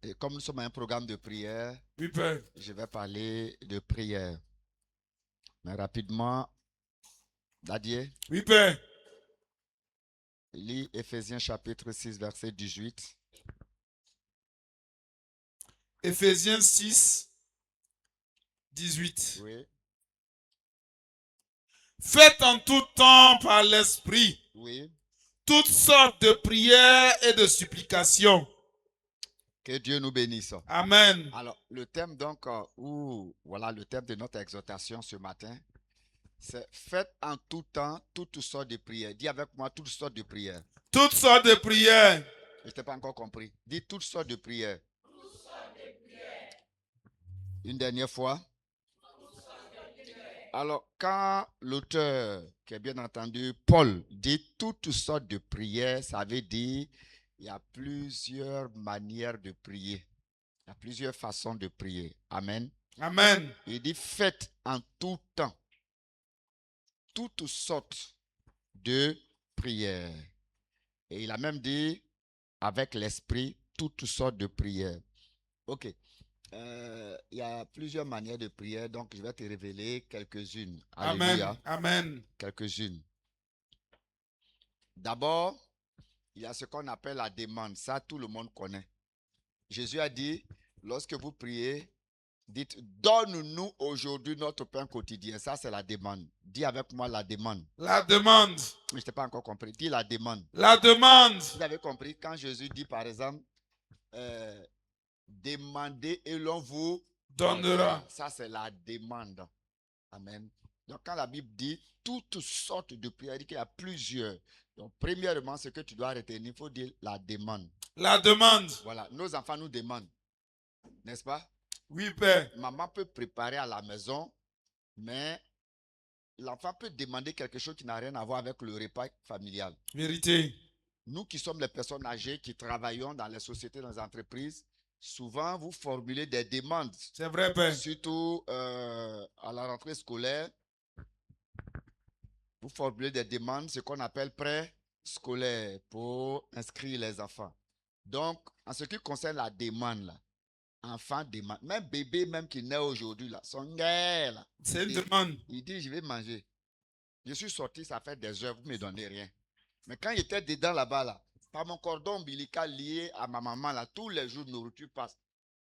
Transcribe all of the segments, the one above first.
Et comme nous sommes à un programme de prière, Oui, Père. je vais parler de prière. Mais rapidement, Dadier, Oui, Père. lis Éphésiens chapitre 6, verset 18. Éphésiens 6, 18. Oui, Faites en tout temps par l'Esprit oui. toutes sortes de prières et de supplications. Que Dieu nous bénisse. Amen. Alors, le thème donc, voilà le thème de notre exhortation ce matin, c'est faites en tout temps toutes sortes de prières. Dis avec moi toutes sortes de prières. Toutes sortes de prières. Je t'ai pas encore compris. Dis toutes sortes de prières. Une dernière fois. Alors, quand l'auteur, qui est bien entendu Paul, dit toutes sortes de prières, ça veut dire il y a plusieurs manières de prier. Il y a plusieurs façons de prier. Amen. Amen. Il dit faites en tout temps toutes sortes de prières. Et il a même dit avec l'esprit toutes sortes de prières. Ok. Il y a plusieurs manières de prière, donc je vais te révéler quelques-unes. Amen. Alléluia. Amen. Quelques-unes. D'abord, il y a ce qu'on appelle la demande. Ça, tout le monde connaît. Jésus a dit, lorsque vous priez, dites, donne-nous aujourd'hui notre pain quotidien. Ça, c'est la demande. Dis avec moi la demande. La demande. Mais je n'ai pas encore compris. Dis la demande. La demande. Vous avez compris quand Jésus dit, par exemple, demandez et l'on vous Donnera. Ça, c'est la demande. Amen. Donc, quand la Bible dit toutes sortes de prières, il dit qu'il y a plusieurs. Donc, premièrement, ce que tu dois retenir, il faut dire la demande. La demande. Voilà, nos enfants nous demandent, n'est-ce pas? Oui, Père. Maman peut préparer à la maison, mais l'enfant peut demander quelque chose qui n'a rien à voir avec le repas familial. Vérité. Nous qui sommes les personnes âgées, qui travaillons dans les sociétés, dans les entreprises, souvent vous formulez des demandes. C'est vrai, Père. Surtout à la rentrée scolaire, vous formulez des demandes, ce qu'on appelle prêt scolaire pour inscrire les enfants. Donc, en ce qui concerne la demande, là, enfant demande, même bébé même qui naît aujourd'hui, là, son gars, là, C'est une demande. il dit, je vais manger. Je suis sorti, ça fait des heures, vous ne me donnez rien. Mais quand il était dedans là-bas, là, par mon cordon ombilical lié à ma maman, là, tous les jours, nourriture passe.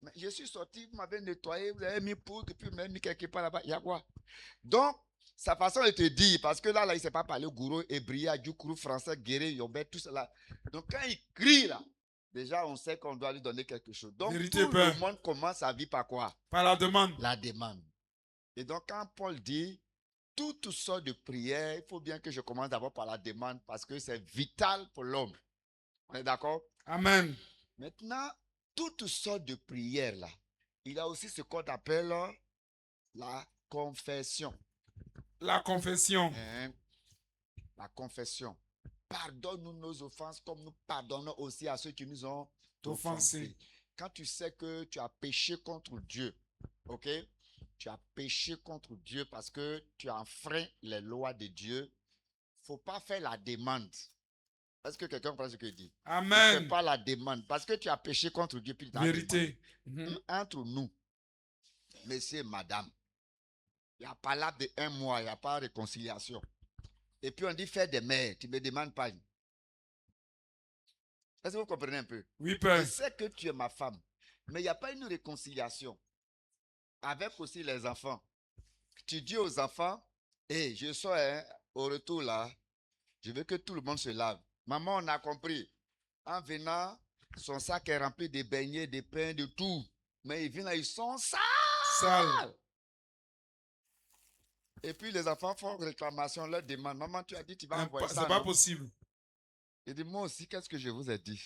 Mais je suis sorti, vous m'avez nettoyé, vous avez mis poudre, et puis vous m'avez mis quelque part là-bas. Il y a quoi? Donc, sa façon de te dire, parce que là, il ne sait pas parler gourou, hébreu, djoukru, français, guéré, yobé, tout cela. Donc, quand il crie là, déjà, on sait qu'on doit lui donner quelque chose. Donc, Vérité, tout Père. le monde commence sa vie par quoi? Par la demande. La demande. Et donc, quand Paul dit toutes sortes de prières, il faut bien que je commence d'abord par la demande parce que c'est vital pour l'homme. On est d'accord? Amen. Maintenant, toutes sortes de prières là, il y a aussi ce qu'on appelle la confession. La confession. Hein? La confession. Pardonne-nous nos offenses comme nous pardonnons aussi à ceux qui nous ont offensés. Quand tu sais que tu as péché contre Dieu, ok? Tu as péché contre Dieu parce que tu as enfreint les lois de Dieu. Il ne faut pas faire la demande. Est-ce que quelqu'un comprend ce que je dis? Amen. Ne fais pas la demande parce que tu as péché contre Dieu. Puis Vérité. Entre nous, monsieur et madame, il n'y a pas là de un mois, il n'y a pas de réconciliation. Et puis on dit faire des mères, tu ne me demandes pas. Est-ce que vous comprenez un peu? Oui, Père. Je sais que tu es ma femme, mais il n'y a pas une réconciliation avec aussi les enfants. Tu dis aux enfants, hey, je sors au retour là, je veux que tout le monde se lave. Maman, on a compris. En venant, son sac est rempli de beignets, de pain, de tout. Mais ils viennent là, ils sont sales. Et puis les enfants font réclamation, leur demandent, maman, tu as dit tu vas envoyer ça. C'est pas possible. Et dit, moi aussi, qu'est-ce que je vous ai dit?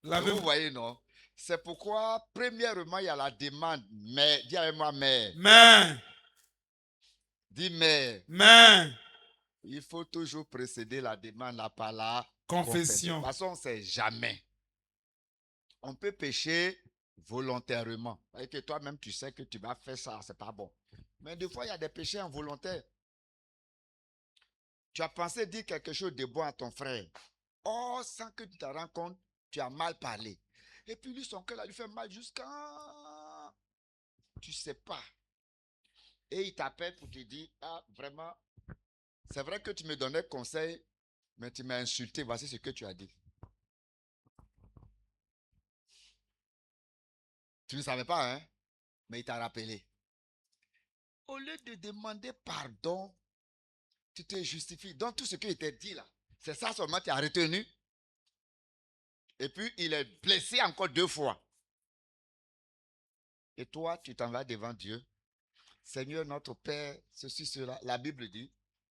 Vous voyez, non? C'est pourquoi, premièrement, il y a la demande. Mais, dis avec moi, mais. Mais. Dis mais. Mais. Il faut toujours précéder la demande là, par la confession. De toute façon, on ne sait jamais. On peut pécher volontairement. Et que toi-même, tu sais que tu vas faire ça, c'est pas bon. Mais des fois, il y a des péchés involontaires. Tu as pensé dire quelque chose de bon à ton frère. Or, sans que tu te rends compte, tu as mal parlé. Et puis lui, son cœur, là, lui fait mal jusqu'à... Tu sais pas. Et il t'appelle pour te dire, ah, vraiment, c'est vrai que tu me donnais conseil, mais tu m'as insulté. Voici ce que tu as dit. Tu ne savais pas, hein? Mais il t'a rappelé. Au lieu de demander pardon, tu te justifies. Donc tout ce qu'il t'a dit là, c'est ça seulement tu as retenu. Et puis il est blessé encore 2 fois. Et toi, tu t'en vas devant Dieu. Seigneur notre Père, ceci, cela. La Bible dit,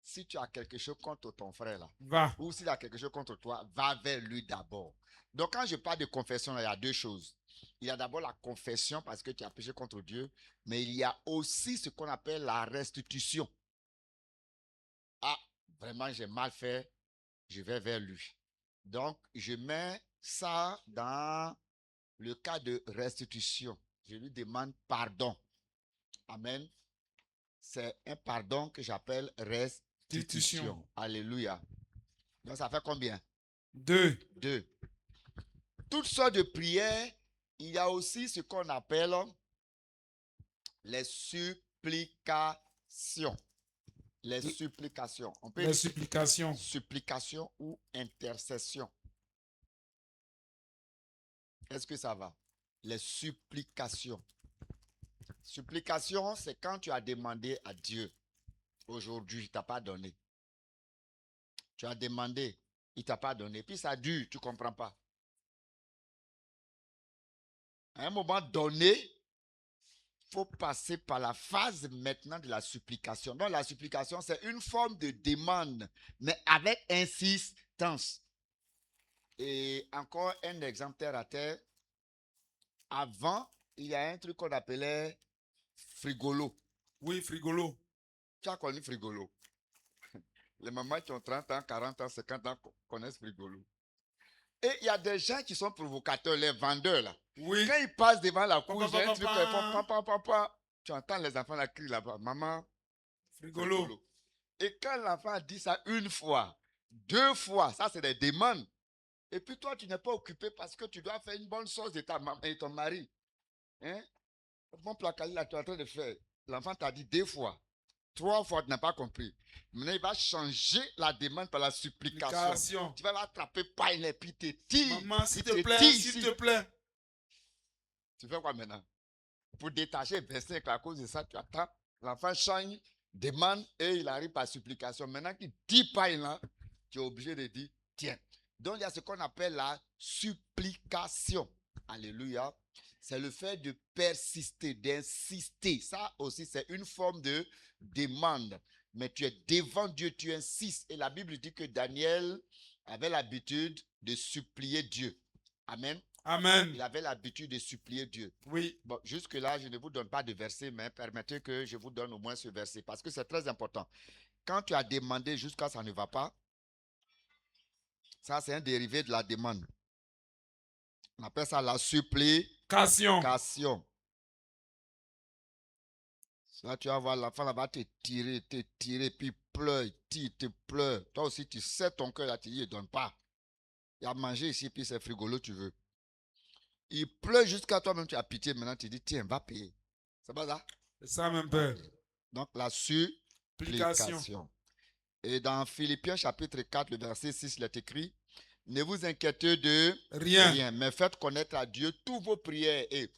si tu as quelque chose contre ton frère là, Va. ou s'il a quelque chose contre toi, va vers lui d'abord. Donc quand je parle de confession, là, il y a 2 choses. Il y a d'abord la confession parce que tu as péché contre Dieu, mais il y a aussi ce qu'on appelle la restitution. Ah, vraiment, j'ai mal fait, je vais vers lui. Donc, je mets ça dans le cas de restitution. Je lui demande pardon. Amen. C'est un pardon que j'appelle restitution. Alléluia. Donc, ça fait combien? 2. 2. Toutes sortes de prières. Il y a aussi ce qu'on appelle les supplications. Les supplications. On peut Les dire supplications. supplication ou intercession. Est-ce que ça va? Les supplications. Supplication, c'est quand tu as demandé à Dieu. Aujourd'hui, il ne t'a pas donné. Tu as demandé, il ne t'a pas donné. Puis ça dure, tu ne comprends pas. À un moment donné, il faut passer par la phase maintenant de la supplication. Donc la supplication, c'est une forme de demande, mais avec insistance. Et encore un exemple terre à terre. Avant, il y a un truc qu'on appelait frigolo. Oui, frigolo. Tu as connu frigolo. Les mamans qui ont 30 ans, 40 ans, 50 ans connaissent frigolo. Et il y a des gens qui sont provocateurs, les vendeurs là. Oui. Quand ils passent devant la cour, Papa, j'ai un truc, papa. ils font papa. Tu entends les enfants la crier là-bas. Maman, Frigolo. frigolo. Et quand l'enfant dit ça 1 fois, 2 fois, ça c'est des demandes. Et puis toi, tu n'es pas occupé parce que tu dois faire une bonne sauce de ta maman et ton mari. Hein? Bon placali là, tu es en train de faire. L'enfant t'a dit 2 fois. 3 fois, tu n'as pas compris. Maintenant, il va changer la demande par la supplication. Supplication. Tu vas l'attraper par les puis te tire. Maman, s'il Il te plaît, tire s'il ici. te plaît. Tu fais quoi maintenant? Pour détacher verset à cause de ça, tu attends. L'enfant change, demande et il arrive par supplication. Maintenant qu'il dit pas là, tu es obligé de dire tiens. Donc il y a ce qu'on appelle la supplication. Alléluia. C'est le fait de persister, d'insister. Ça aussi, c'est une forme de demande. Mais tu es devant Dieu, tu insistes. Et la Bible dit que Daniel avait l'habitude de supplier Dieu. Amen. Amen. Il avait l'habitude de supplier Dieu. Oui. Bon, jusque-là, je ne vous donne pas de verset, mais permettez que je vous donne au moins ce verset, parce que c'est très important. Quand tu as demandé jusqu'à ça ne va pas, ça c'est un dérivé de la demande. On appelle ça la supplication. Là, tu vas voir l'enfant là-bas te tirer, puis pleure, te pleure. Toi aussi, tu sais ton cœur là, tu dis, il ne donne pas. Il a mangé ici, puis c'est frigolo, tu veux. Il pleure jusqu'à toi-même, tu as pitié. Maintenant, tu dis, tiens, va payer. C'est pas ça? C'est ça, même père. Donc, la supplication. Et dans Philippiens chapitre 4, le verset 6, il est écrit, ne vous inquiétez de rien, mais faites connaître à Dieu tous vos prières et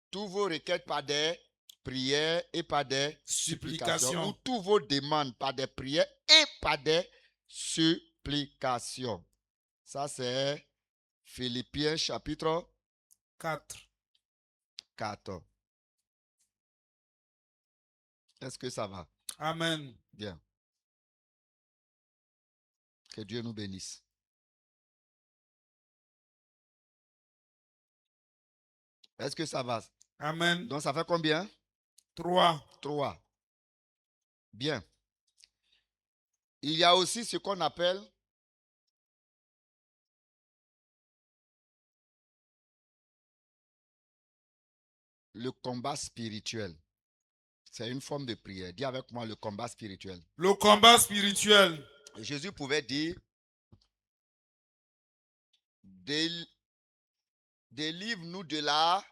tous vos requêtes par des prières et par des supplications. Ou tous vos demandes par des prières et par des supplications. Ça, c'est Philippiens chapitre 4. Est-ce que ça va? Amen. Bien. Que Dieu nous bénisse. Est-ce que ça va? Amen. Donc, ça fait combien? 3. 3. Bien. Il y a aussi ce qu'on appelle le combat spirituel. C'est une forme de prière. Dis avec moi le combat spirituel. Le combat spirituel. Jésus pouvait dire Délivre-nous de la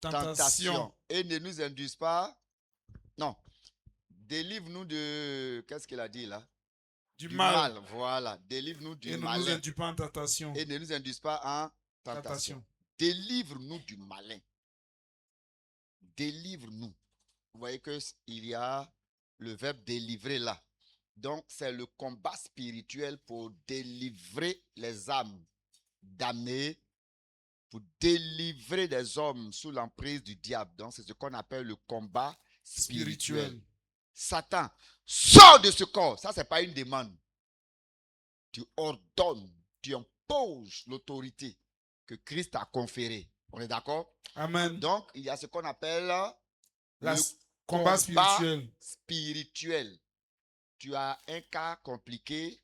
tentation. Et ne nous induise pas. Non. Délivre-nous de. Qu'est-ce qu'il a dit là? Du mal. Voilà. Délivre-nous du Et ne nous malin. induis pas en tentation. Et ne nous induise pas en tentation. Délivre-nous du malin. Délivre-nous. Vous voyez qu'il y a le verbe délivrer là. Donc, c'est le combat spirituel pour délivrer les âmes damnées, pour délivrer des hommes sous l'emprise du diable. Donc, c'est ce qu'on appelle le combat spirituel. Satan, sors de ce corps. Ça, ce n'est pas une demande. Tu ordonnes, tu imposes l'autorité que Christ a conférée. On est d'accord? Amen. Donc, il y a ce qu'on appelle le le combat spirituel. Tu as un cas compliqué,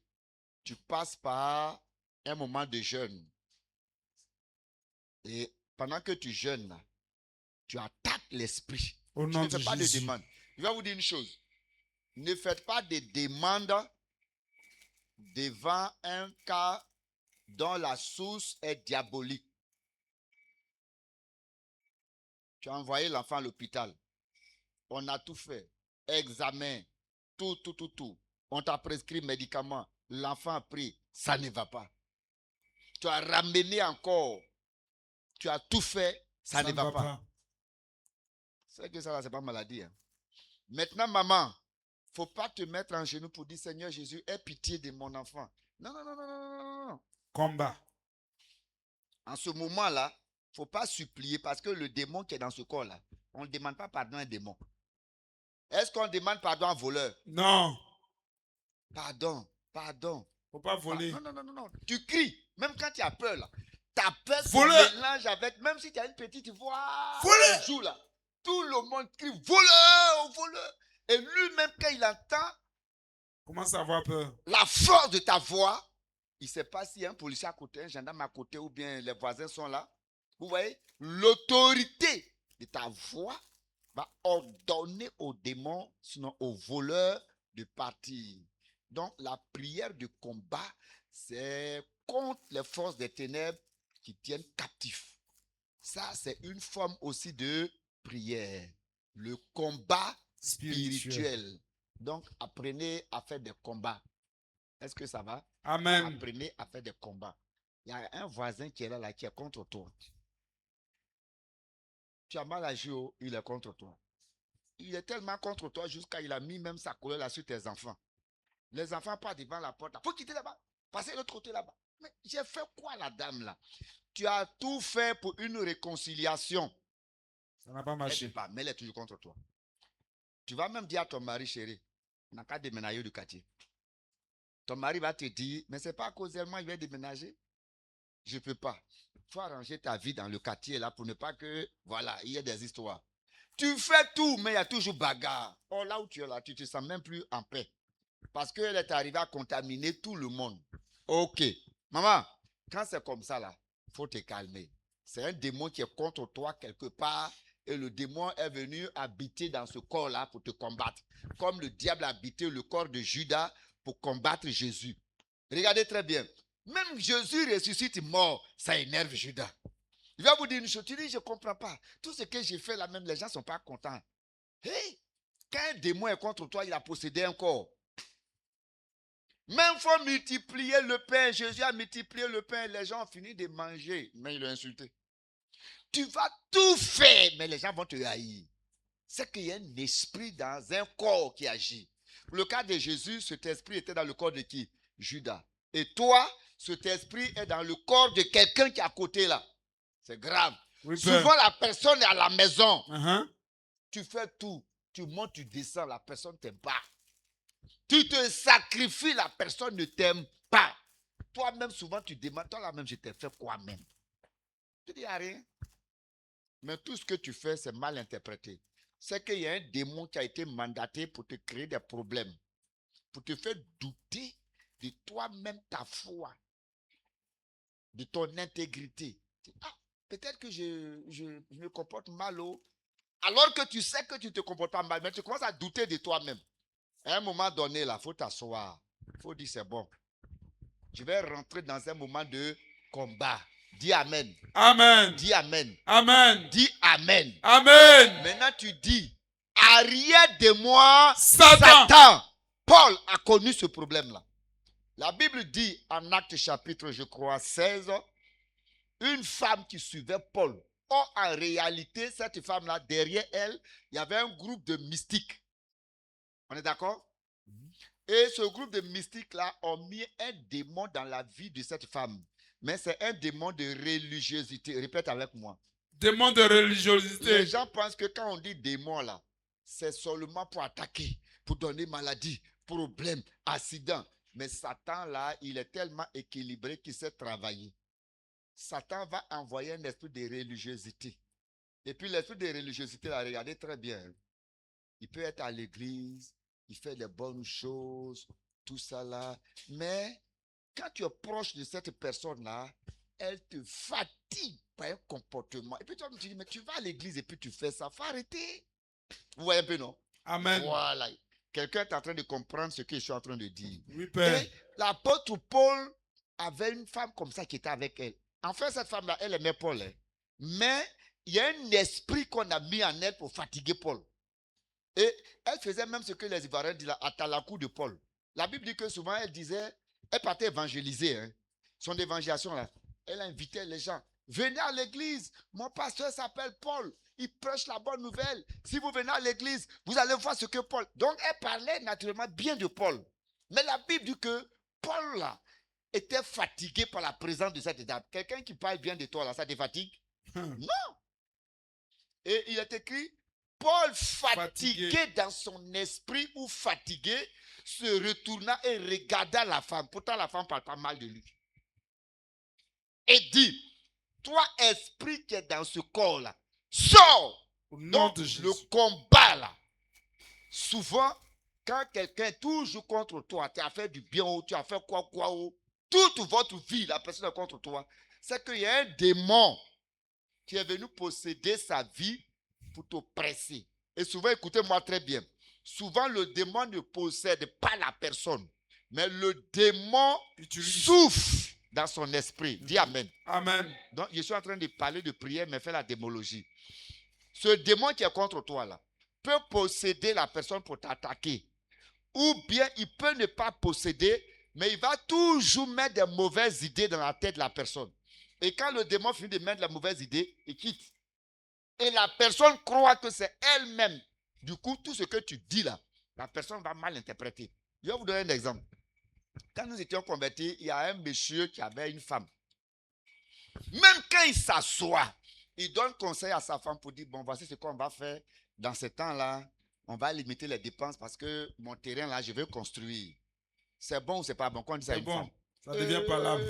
tu passes par un moment de jeûne. Et pendant que tu jeûnes, tu attaques l'esprit. Au Tu nom ne fais de pas Jésus. de demande. Je vais vous dire une chose. Ne faites pas de demandes devant un cas dont la source est diabolique. Tu as envoyé l'enfant à l'hôpital. On a tout fait. Examen. Tout. On t'a prescrit médicaments. L'enfant a pris. Ça ne va pas. Tu as ramené encore. Tu as tout fait. Ça ne va pas. C'est que ça, c'est pas maladie. Hein. Maintenant, maman, il ne faut pas te mettre en genoux pour dire, Seigneur Jésus, aie pitié de mon enfant. Non. Combat. En ce moment-là, il ne faut pas supplier parce que le démon qui est dans ce corps-là, on ne demande pas pardon à un démon. Est-ce qu'on demande pardon à un voleur? Non. Pardon. Faut pas voler. Non. Tu cries, même quand tu as peur là. Ta peur se mélange avec, même si tu as une petite voix, voleur. Joue là. Tout le monde crie voleur. Et lui-même, quand il entend, commence à avoir peur. La force de ta voix, il ne sait pas s'il y a un policier à côté, un gendarme à côté ou bien les voisins sont là. Vous voyez, l'autorité de ta voix va ordonner aux démons, sinon aux voleurs, de partir. Donc, la prière de combat, c'est contre les forces des ténèbres qui tiennent captifs. Ça, c'est une forme aussi de prière. Le combat spirituel. Donc, apprenez à faire des combats. Est-ce que ça va? Amen. Apprenez à faire des combats. Il y a un voisin qui est là qui est contre toi. Tu as mal agi, il est contre toi. Il est tellement contre toi jusqu'à il a mis même sa colère là sur tes enfants. Les enfants passent devant la porte. Il faut quitter là-bas. Passer de l'autre côté là-bas. Mais j'ai fait quoi la dame là? Tu as tout fait pour une réconciliation. Ça n'a pas marché. Mais elle est toujours contre toi. Tu vas même dire à ton mari, chéri, on n'a qu'à déménager du quartier. Ton mari va te dire, mais ce n'est pas à cause de moi, il va déménager. Je ne peux pas. Il faut arranger ta vie dans le quartier là pour ne pas que, voilà, il y ait des histoires. Tu fais tout, mais il y a toujours bagarre. Oh, là où tu es là, tu ne te sens même plus en paix. Parce qu'elle est arrivée à contaminer tout le monde. Ok. Maman, quand c'est comme ça là, il faut te calmer. C'est un démon qui est contre toi quelque part et le démon est venu habiter dans ce corps-là pour te combattre. Comme le diable a habité le corps de Judas pour combattre Jésus. Regardez très bien. Même Jésus ressuscite mort, ça énerve Judas. Il va vous dire une chose, tu dis, je ne comprends pas. Tout ce que j'ai fait là, même les gens ne sont pas contents. Hey, quand un démon est contre toi, il a possédé un corps. Même il faut multiplier le pain. Jésus a multiplié le pain. Les gens ont fini de manger. Mais il l'a insulté. Tu vas tout faire, mais les gens vont te haïr. C'est qu'il y a un esprit dans un corps qui agit. Pour le cas de Jésus, cet esprit était dans le corps de qui? Judas. Et toi, cet esprit est dans le corps de quelqu'un qui est à côté là. C'est grave. Oui, souvent, la personne est à la maison. Tu fais tout. Tu montes, tu descends, la personne ne t'aime pas. Tu te sacrifies, la personne ne t'aime pas. Toi-même, souvent, tu demandes, toi-même, je t'ai fait quoi même? Tu dis, rien. Mais tout ce que tu fais, c'est mal interprété. C'est qu'il y a un démon qui a été mandaté pour te créer des problèmes. Pour te faire douter de toi-même, ta foi. De ton intégrité. Ah, peut-être que je me comporte mal. Alors que tu sais que tu ne te comportes pas mal, mais tu commences à douter de toi-même. À un moment donné, il faut t'asseoir. Il faut dire, c'est bon. Je vais rentrer dans un moment de combat. Dis Amen. Amen. Dis Amen. Amen. Dis Amen. Amen. Maintenant, tu dis, arrière de moi, Satan. Satan. Paul a connu ce problème-là. La Bible dit en Actes chapitre, je crois, 16, une femme qui suivait Paul. Or, en réalité, cette femme-là, derrière elle, il y avait un groupe de mystiques. On est d'accord? Et ce groupe de mystiques-là ont mis un démon dans la vie de cette femme. Mais c'est un démon de religiosité. Répète avec moi. Démon de religiosité. Les gens pensent que quand on dit démon là, c'est seulement pour attaquer, pour donner maladie, problème, accident. Mais Satan là, il est tellement équilibré qu'il sait travailler. Satan va envoyer un esprit de religiosité. Et puis l'esprit de religiosité là, regardez très bien. Il peut être à l'église, il fait des bonnes choses, tout ça là. Mais quand tu es proche de cette personne là, elle te fatigue par un comportement. Et puis toi, tu dis, mais tu vas à l'église et puis tu fais ça. Il faut arrêter. Vous voyez un peu, non? Amen. Voilà. Quelqu'un est en train de comprendre ce que je suis en train de dire. Oui, Père. Et l'apôtre Paul avait une femme comme ça qui était avec elle. En fait, cette femme-là, elle aimait Paul. Hein. Mais il y a un esprit qu'on a mis en elle pour fatiguer Paul. Et elle faisait même ce que les Ivoiriens disent là, à talakou de Paul. La Bible dit que souvent, elle disait, elle partait évangéliser. Hein. Son évangélisation là, elle invitait les gens. Venez à l'église, mon pasteur s'appelle Paul. Il prêche la bonne nouvelle. Si vous venez à l'église, vous allez voir ce que Paul... Donc, elle parlait naturellement bien de Paul. Mais la Bible dit que Paul là, était fatigué par la présence de cette dame. Quelqu'un qui parle bien de toi là, ça te fatigue? Non. Et il est écrit, Paul fatigué dans son esprit ou fatigué, se retourna et regarda la femme. Pourtant, la femme parle pas mal de lui. Et dit, toi, esprit qui est dans ce corps-là, sors. Au nom Donc, de Jésus. le combat là, souvent, quand quelqu'un est toujours contre toi, tu as fait du bien ou tu as fait quoi, toute votre vie, la personne est contre toi, c'est qu'il y a un démon qui est venu posséder sa vie pour te presser. Et souvent, écoutez-moi très bien, souvent le démon ne possède pas la personne, mais le démon souffle dans son esprit. Dis Amen. Amen. Donc, je suis en train de parler de prière, mais fais la démologie. Ce démon qui est contre toi là, peut posséder la personne pour t'attaquer. Ou bien il peut ne pas posséder, mais il va toujours mettre des mauvaises idées dans la tête de la personne. Et quand le démon finit de mettre la mauvaise idée, il quitte. Et la personne croit que c'est elle-même. Du coup, tout ce que tu dis là, la personne va mal interpréter. Je vais vous donner un exemple. Quand nous étions convertis, il y a un monsieur qui avait une femme. Même quand il s'assoit, il donne conseil à sa femme pour dire, bon, voici ce qu'on va faire dans ce temps-là. On va limiter les dépenses parce que mon terrain là, je veux construire. C'est bon ou c'est pas bon? Quand on dit ça à une femme. Ça devient palabre.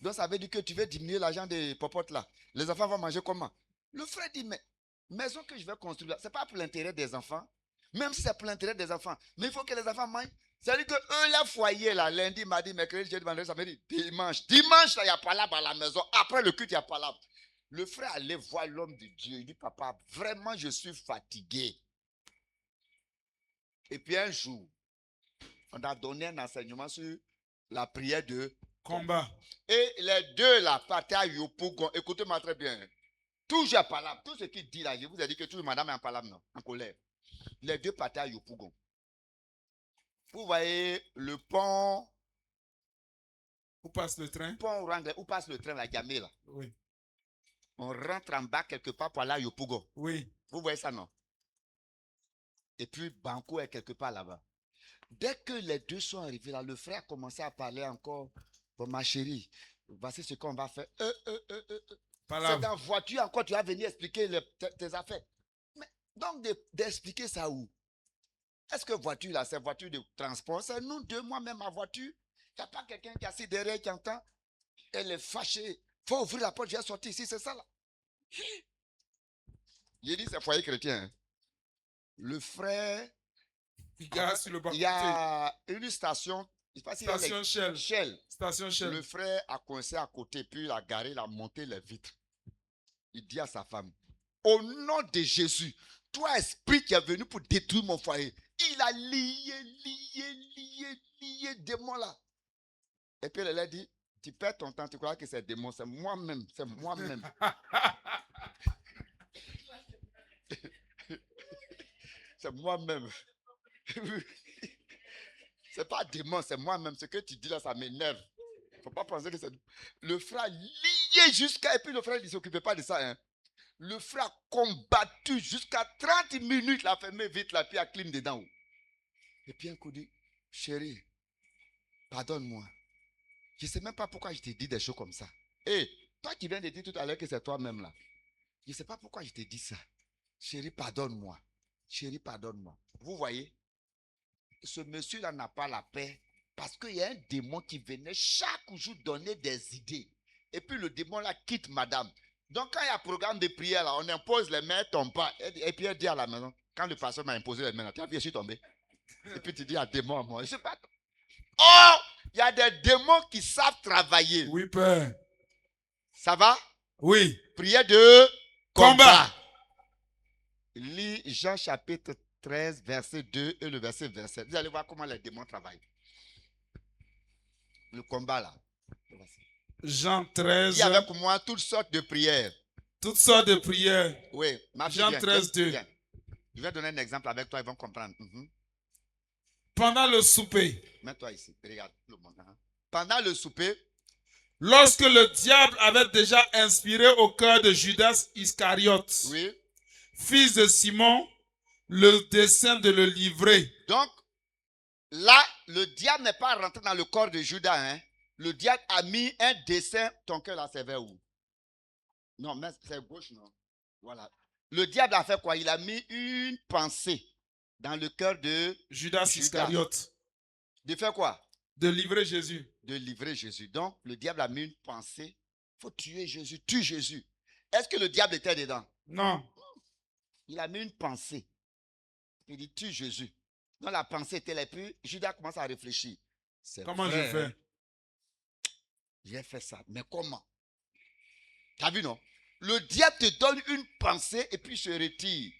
Donc ça veut dire que tu veux diminuer l'argent des popotes là. Les enfants vont manger comment? Le frère dit, mais maison que je vais construire, ce n'est pas pour l'intérêt des enfants. Même si c'est pour l'intérêt des enfants. Mais il faut que les enfants mangent. C'est-à-dire que eux, là, foyer, là, lundi, mardi, mercredi, jeudi, vendredi, samedi, dimanche. Dimanche, là, il n'y a pas là à la maison. Après le culte, il n'y a pas là. Le frère allait voir l'homme de Dieu. Il dit, papa, vraiment, je suis fatigué. Et puis un jour, on a donné un enseignement sur la prière de combat. Et les deux là partaient à Yopougon. Écoutez-moi très bien. Toujours à Palam. Tout ce qu'il dit là, je vous ai dit que toujours madame est en Palam, non, en colère. Les deux partaient à Yopougon. Vous voyez le pont. Où passe le train? Pont Ranglais, où passe le train, la Gamé là. Oui. On rentre en bas quelque part pour aller à Yopougon. Oui. Vous voyez ça, non? Et puis Banco est quelque part là-bas. Dès que les deux sont arrivés là, le frère a commencé à parler encore. Bon, ma chérie, voici ce qu'on va faire. C'est dans la voiture encore, tu vas venir expliquer tes affaires. Mais donc, d'expliquer ça où? Est-ce que voiture là, c'est voiture de transport? C'est nous deux, moi-même, ma voiture. Il n'y a pas quelqu'un qui est assis derrière qui entend. Elle est fâchée. Il faut ouvrir la porte, je vais sortir ici, c'est ça là. J'ai dit, c'est foyer chrétien. Hein. Le frère. Il gare sur le bas. Il y a une station. Station Shell. Station Shell. Le frère a coincé à côté, puis il a garé, il a monté les vitres. Il dit à sa femme, au nom de Jésus, toi esprit qui est venu pour détruire mon foyer, il a lié démon là. Et puis elle a dit, Tu perds ton temps, tu crois que c'est démon, c'est moi-même, c'est moi-même. C'est moi-même. C'est pas démon, c'est moi-même. Ce que tu dis là, ça m'énerve. Faut pas penser que c'est... Le frère lié jusqu'à... Et puis le frère, il ne s'occupait pas de ça. Hein. Le frère combattu jusqu'à 30 minutes, l'a fermé vite, la puis a clim dedans. Et puis un coup dit, chérie, pardonne-moi. Je ne sais même pas pourquoi je t'ai dit des choses comme ça. Hé, toi qui viens de dire tout à l'heure que c'est toi-même là. Je ne sais pas pourquoi je t'ai dit ça. Chérie, pardonne-moi. Chérie, pardonne-moi. Vous voyez, ce monsieur-là n'a pas la paix parce qu'il y a un démon qui venait chaque jour donner des idées. Et puis le démon là quitte madame. Donc quand il y a un programme de prière là, on impose les mains, tombe pas. Et puis elle dit à la maison, quand le pasteur m'a imposé les mains là, tu as vu, je suis tombé. Et puis tu dis à démon à moi, je sais pas. Oh, il y a des démons qui savent travailler. Oui, Père. Ça va? Oui. Prière de Combat. Lis Jean chapitre 13, verset 2 et le verset 27. Vous allez voir comment les démons travaillent. Le combat là. Jean Il 13. y avait pour moi toutes sortes de prières. Toutes sortes de prières. Oui, ma fille, Jean viens, 13, 2. viens. Je vais donner un exemple avec toi, ils vont comprendre. Pendant le souper. Mets-toi ici, regarde le monde. Pendant le souper, Lorsque le diable avait déjà inspiré au cœur de Judas Iscariote, oui. fils de Simon, le dessein de le livrer. Donc, là, le diable n'est pas rentré dans le corps de Judas. Hein. Le diable a mis un dessin. Ton cœur là, c'est vers où? Non, mais c'est gauche, non? Voilà. Le diable a fait quoi? Il a mis une pensée dans le cœur de Judas Iscariote. De faire quoi? De livrer Jésus. De livrer Jésus. Donc, le diable a mis une pensée. Il faut tuer Jésus. Tue Jésus. Est-ce que le diable était dedans? Non. Il a mis une pensée. Il dit, tue Jésus. Donc, la pensée était là. Et puis, Judas commence à réfléchir. Comment je fais? J'ai fait ça. Mais comment? T'as vu, non? Le diable te donne une pensée et puis se retire.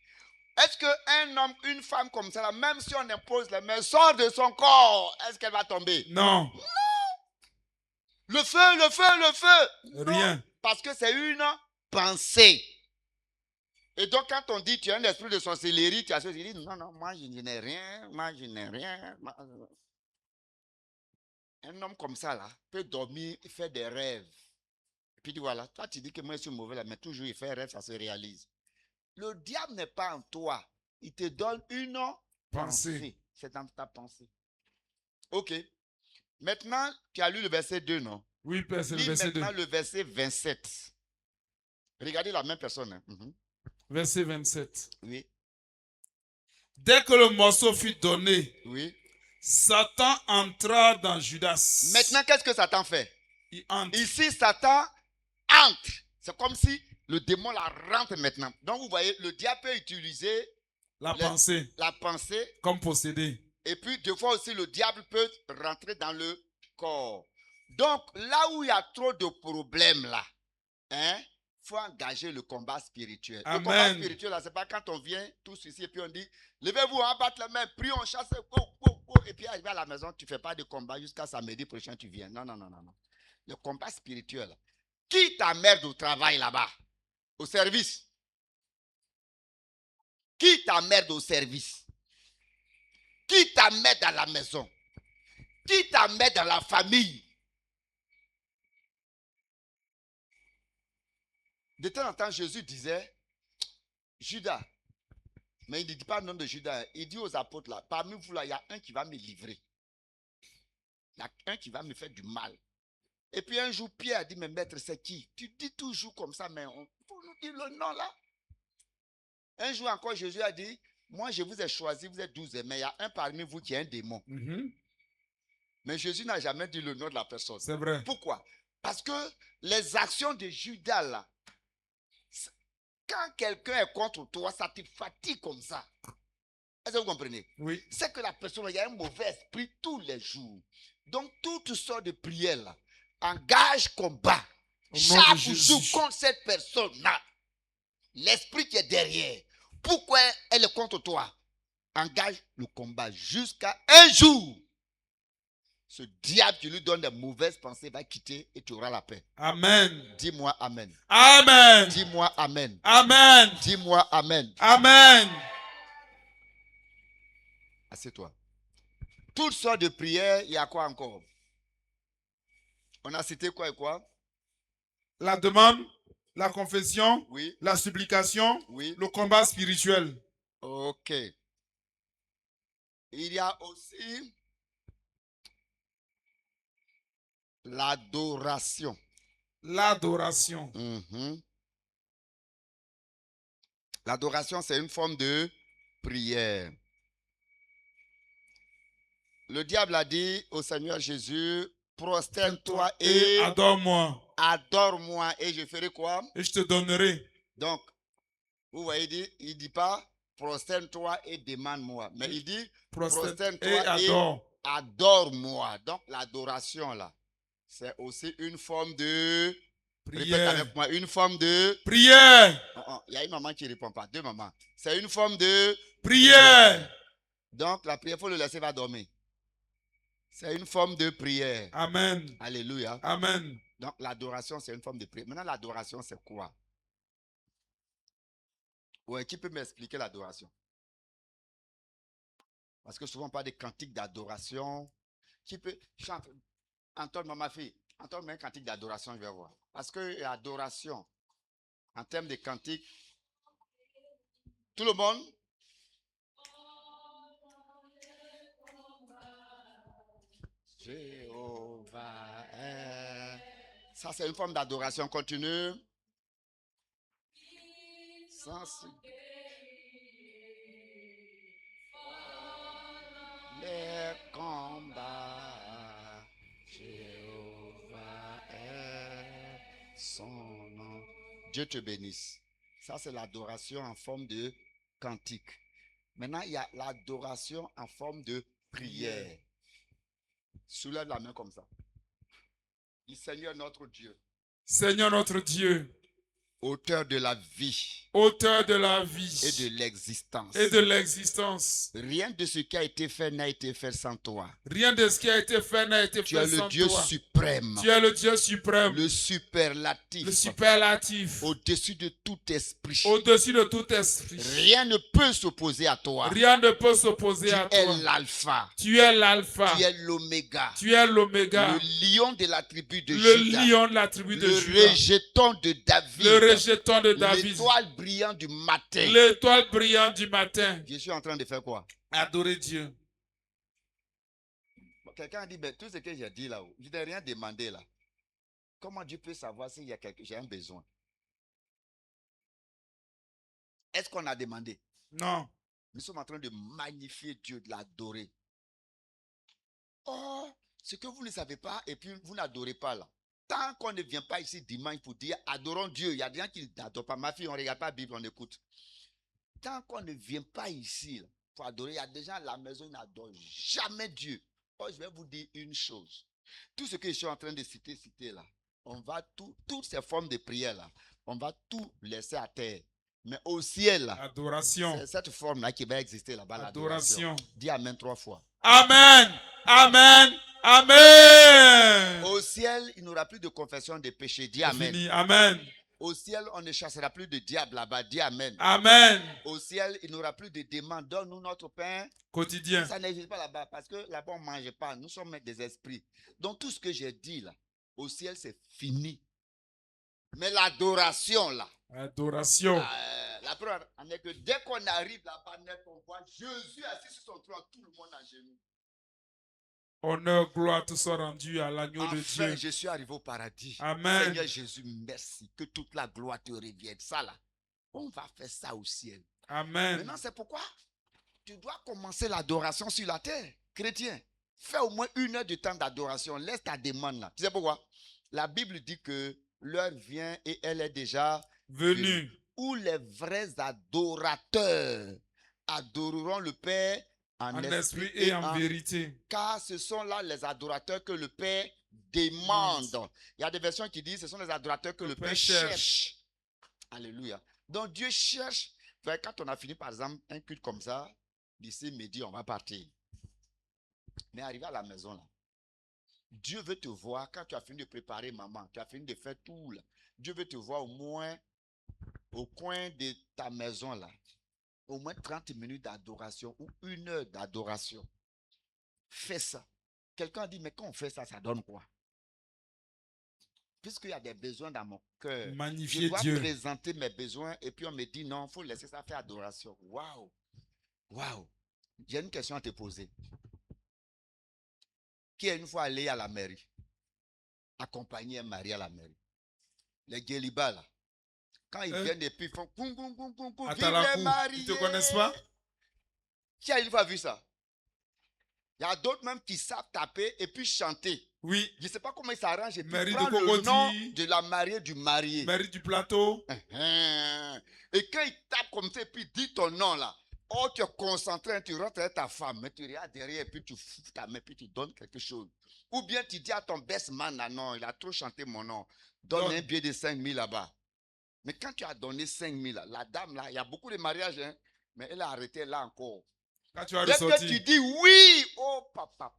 Est-ce qu'un homme, une femme comme ça, même si on impose les mains, sort de son corps, est-ce qu'elle va tomber? Non. Non. Le feu, le feu, le feu. Rien. Non, parce que c'est une pensée. Et donc, quand on dit tu as un esprit de sorcellerie, tu as dit non, non, moi je n'ai rien, moi je n'ai rien. Un homme comme ça, là, peut dormir, faire des rêves. Et puis, voilà, toi, tu dis que moi je suis mauvais, là, mais toujours il fait un rêve, ça se réalise. Le diable n'est pas en toi. Il te donne une pensée. C'est dans ta pensée. Ok. Maintenant, tu as lu le verset 2, non? Oui, Père, c'est le verset 2. Maintenant, le verset 27. Regardez la même personne. Hein. Verset 27. Oui. Dès que le morceau fut donné, Oui. Satan entra dans Judas. Maintenant, qu'est-ce que Satan fait? Il entre. Ici, Satan entre. C'est comme si le démon la rentre maintenant. Donc, vous voyez, le diable peut utiliser la pensée comme possédé. Et puis, des fois aussi, le diable peut rentrer dans le corps. Donc, là où il y a trop de problèmes, là, hein, faut engager le combat spirituel. Amen. Le combat spirituel, là, c'est pas quand on vient tous ici et puis on dit, levez-vous, on batte les mains, prions, on chasse, et puis arrivé à la maison, tu ne fais pas de combat jusqu'à samedi prochain, tu viens. Non, non, non, non, non. Le combat spirituel, qui t'emmerde au travail là-bas? Au service. Qui t'emmerde au service? Qui t'emmerde à la maison? Qui t'emmerde dans la famille? De temps en temps, Jésus disait, Judas, mais il ne dit pas le nom de Judas, il dit aux apôtres là, parmi vous là, il y a un qui va me livrer. Il y a un qui va me faire du mal. Et puis un jour, Pierre a dit, mais maître, c'est qui? Tu dis toujours comme ça, mais on faut nous dire le nom là. Un jour encore, Jésus a dit, moi je vous ai choisi, vous êtes 12, mais il y a un parmi vous qui est un démon. Mais Jésus n'a jamais dit le nom de la personne. C'est vrai. Pourquoi? Parce que les actions de Judas là, quand quelqu'un est contre toi, ça te fatigue comme ça. Est-ce que vous comprenez? Oui. C'est que la personne, il y a un mauvais esprit tous les jours. Donc, toutes sortes de prières là, engage combat. Chaque jour contre cette personne-là. L'esprit qui est derrière. Pourquoi elle est contre toi? Engage le combat jusqu'à un jour. Ce diable qui lui donne des mauvaises pensées va quitter et tu auras la paix. Amen. Dis-moi Amen. Amen. Dis-moi Amen. Amen. Dis-moi Amen. Amen. Assieds-toi. Toutes sortes de prières, il y a quoi encore? On a cité quoi et quoi? La demande, la confession, Oui, la supplication, oui. le combat spirituel. Ok. Il y a aussi l'adoration. L'adoration. Mhm. L'adoration, c'est une forme de prière. Le diable a dit au Seigneur Jésus, prosterne-toi et adore-moi. adore-moi et je ferai quoi? Et je te donnerai. Donc, vous voyez, il ne dit pas prosterne-toi et demande-moi, mais il dit prosterne-toi Et adore. adore-moi. Donc, l'adoration là, c'est aussi une forme de... Répète Prière. avec moi, une forme de... Prière. Il y a une maman qui ne répond pas, deux mamans. C'est une forme de... Prière. Donc, la prière, il faut le laisser, va dormir. C'est une forme de prière. Amen. Alléluia. Amen. Donc, l'adoration, c'est une forme de prière. Maintenant, l'adoration, c'est quoi? Ouais, qui peut m'expliquer l'adoration? Parce que souvent, on parle des cantiques d'adoration. Qui peut... Chante. Antoine, ma fille. Antoine, mets un cantique d'adoration, je vais voir. Parce que l'adoration, en termes de cantique, tout le monde? Jéhovah est... Ça, c'est une forme d'adoration. Continue. Sans... Les combats, Jéhovah est son nom. Dieu te bénisse. Ça, c'est l'adoration en forme de cantique. Maintenant, il y a l'adoration en forme de prière. Soulève la main comme ça. Dis Seigneur notre Dieu, Seigneur notre Dieu, auteur de la vie auteur de la vie et de l'existence. et de l'existence. Rien de ce qui a été fait n'a été fait sans toi. Rien de ce qui a été fait n'a été Tu fait es le sans Dieu toi. suprême, Tu es le Dieu suprême, le superlatif, le superlatif, au-dessus de tout esprit. au-dessus de tout esprit. Rien ne peut s'opposer à toi. Rien ne peut s'opposer à Tu es toi. l'alpha, Tu es l'alpha, tu es l'oméga, tu es l'oméga, le lion de la tribu de le Juda, lion de la tribu de le Juda, rejeton de David, le rejeton de David, l'étoile brillante du matin. l'étoile brillante du matin. Je suis en train de faire quoi? Adorer Dieu. Quelqu'un a dit, ben, tout ce que j'ai dit là-haut, je n'ai rien demandé là. Comment Dieu peut savoir s'il y a j'ai un besoin? Est-ce qu'on a demandé? Non. Nous sommes en train de magnifier Dieu, de l'adorer. Oh, ce que vous ne savez pas et puis vous n'adorez pas là. Tant qu'on ne vient pas ici dimanche pour dire adorons Dieu, il y a des gens qui n'adorent pas. Ma fille, on ne regarde pas la Bible, on écoute. Tant qu'on ne vient pas ici là, pour adorer, il y a des gens à la maison qui n'adorent jamais Dieu. Oh, je vais vous dire une chose. Tout ce que je suis en train de citer là, on va toutes ces formes de prière là, on va tout laisser à terre. Mais au ciel là, Adoration. c'est cette forme là qui va exister là-bas. Adoration. Dis Amen 3 fois. Amen. Amen. Amen. Au ciel, il n'y aura plus de confession de péché. Dis Amen. Fini. Amen. Au ciel, on ne chassera plus de diable là-bas. Dis Amen. Amen. Au ciel, il n'y aura plus de demande. Donne-nous notre pain quotidien. Ça n'existe pas là-bas parce que là-bas, on ne mange pas. Nous sommes des esprits. Donc, tout ce que j'ai dit là, au ciel, c'est fini. Mais l'adoration là. Adoration. La preuve en est que dès qu'on arrive là-bas, on voit Jésus assis sur son trône, tout le monde en genoux. Honneur, gloire, tout soit rendu à l'agneau de Dieu. Enfin, je suis arrivé au paradis. Amen. Seigneur Jésus, merci. Que toute la gloire te revienne. Ça là, on va faire ça au ciel. Amen. Maintenant, c'est pourquoi tu dois commencer l'adoration sur la terre. Chrétien, fais au moins 1 heure de temps d'adoration. Laisse ta demande là. Tu sais pourquoi? La Bible dit que l'heure vient et elle est déjà venue. Où les vrais adorateurs adoreront le Père en esprit et en vérité. Car ce sont là les adorateurs que le Père demande. Il y a des versions qui disent que ce sont les adorateurs que le Père cherche. Alléluia. Donc Dieu cherche. Quand on a fini par exemple un culte comme ça, d'ici midi on va partir. Mais arrivé à la maison là, Dieu veut te voir quand tu as fini de préparer maman, tu as fini de faire tout là. Dieu veut te voir au moins au coin de ta maison là. Au moins 30 minutes d'adoration ou 1 heure d'adoration. Fais ça. Quelqu'un a dit, mais quand on fait ça, ça donne quoi? Puisqu'il y a des besoins dans mon cœur, je Magnifier dois Dieu. présenter mes besoins et puis on me dit non, il faut laisser ça faire adoration. Waouh! Waouh! J'ai une question à te poser. Qui est une fois allé à la mairie, accompagner un mari à la mairie? Les guélibas là. Quand ils viennent et puis ils font vive les mariés. Ils ne te connaissent pas? Qui a une fois vu ça? Il y a d'autres même qui savent taper et puis chanter. Oui. Je ne sais pas comment ils s'arrangent et puis Mairie prennent de le nom Cocody. de la mariée du marié. Mairie du plateau. Et quand ils tapent comme ça et puis dis ton nom là, oh tu es concentré, tu rentres avec ta femme, mais tu regardes derrière et puis tu fous ta main et puis tu donnes quelque chose. Ou bien tu dis à ton best man là, non, il a trop chanté mon nom, donne un billet de 5 000 là-bas. Mais quand tu as donné 5 000 là, la dame là, il y a beaucoup de mariages, hein, mais elle a arrêté là encore. Quand tu as Dès ressorti. que tu dis oui, oh papa,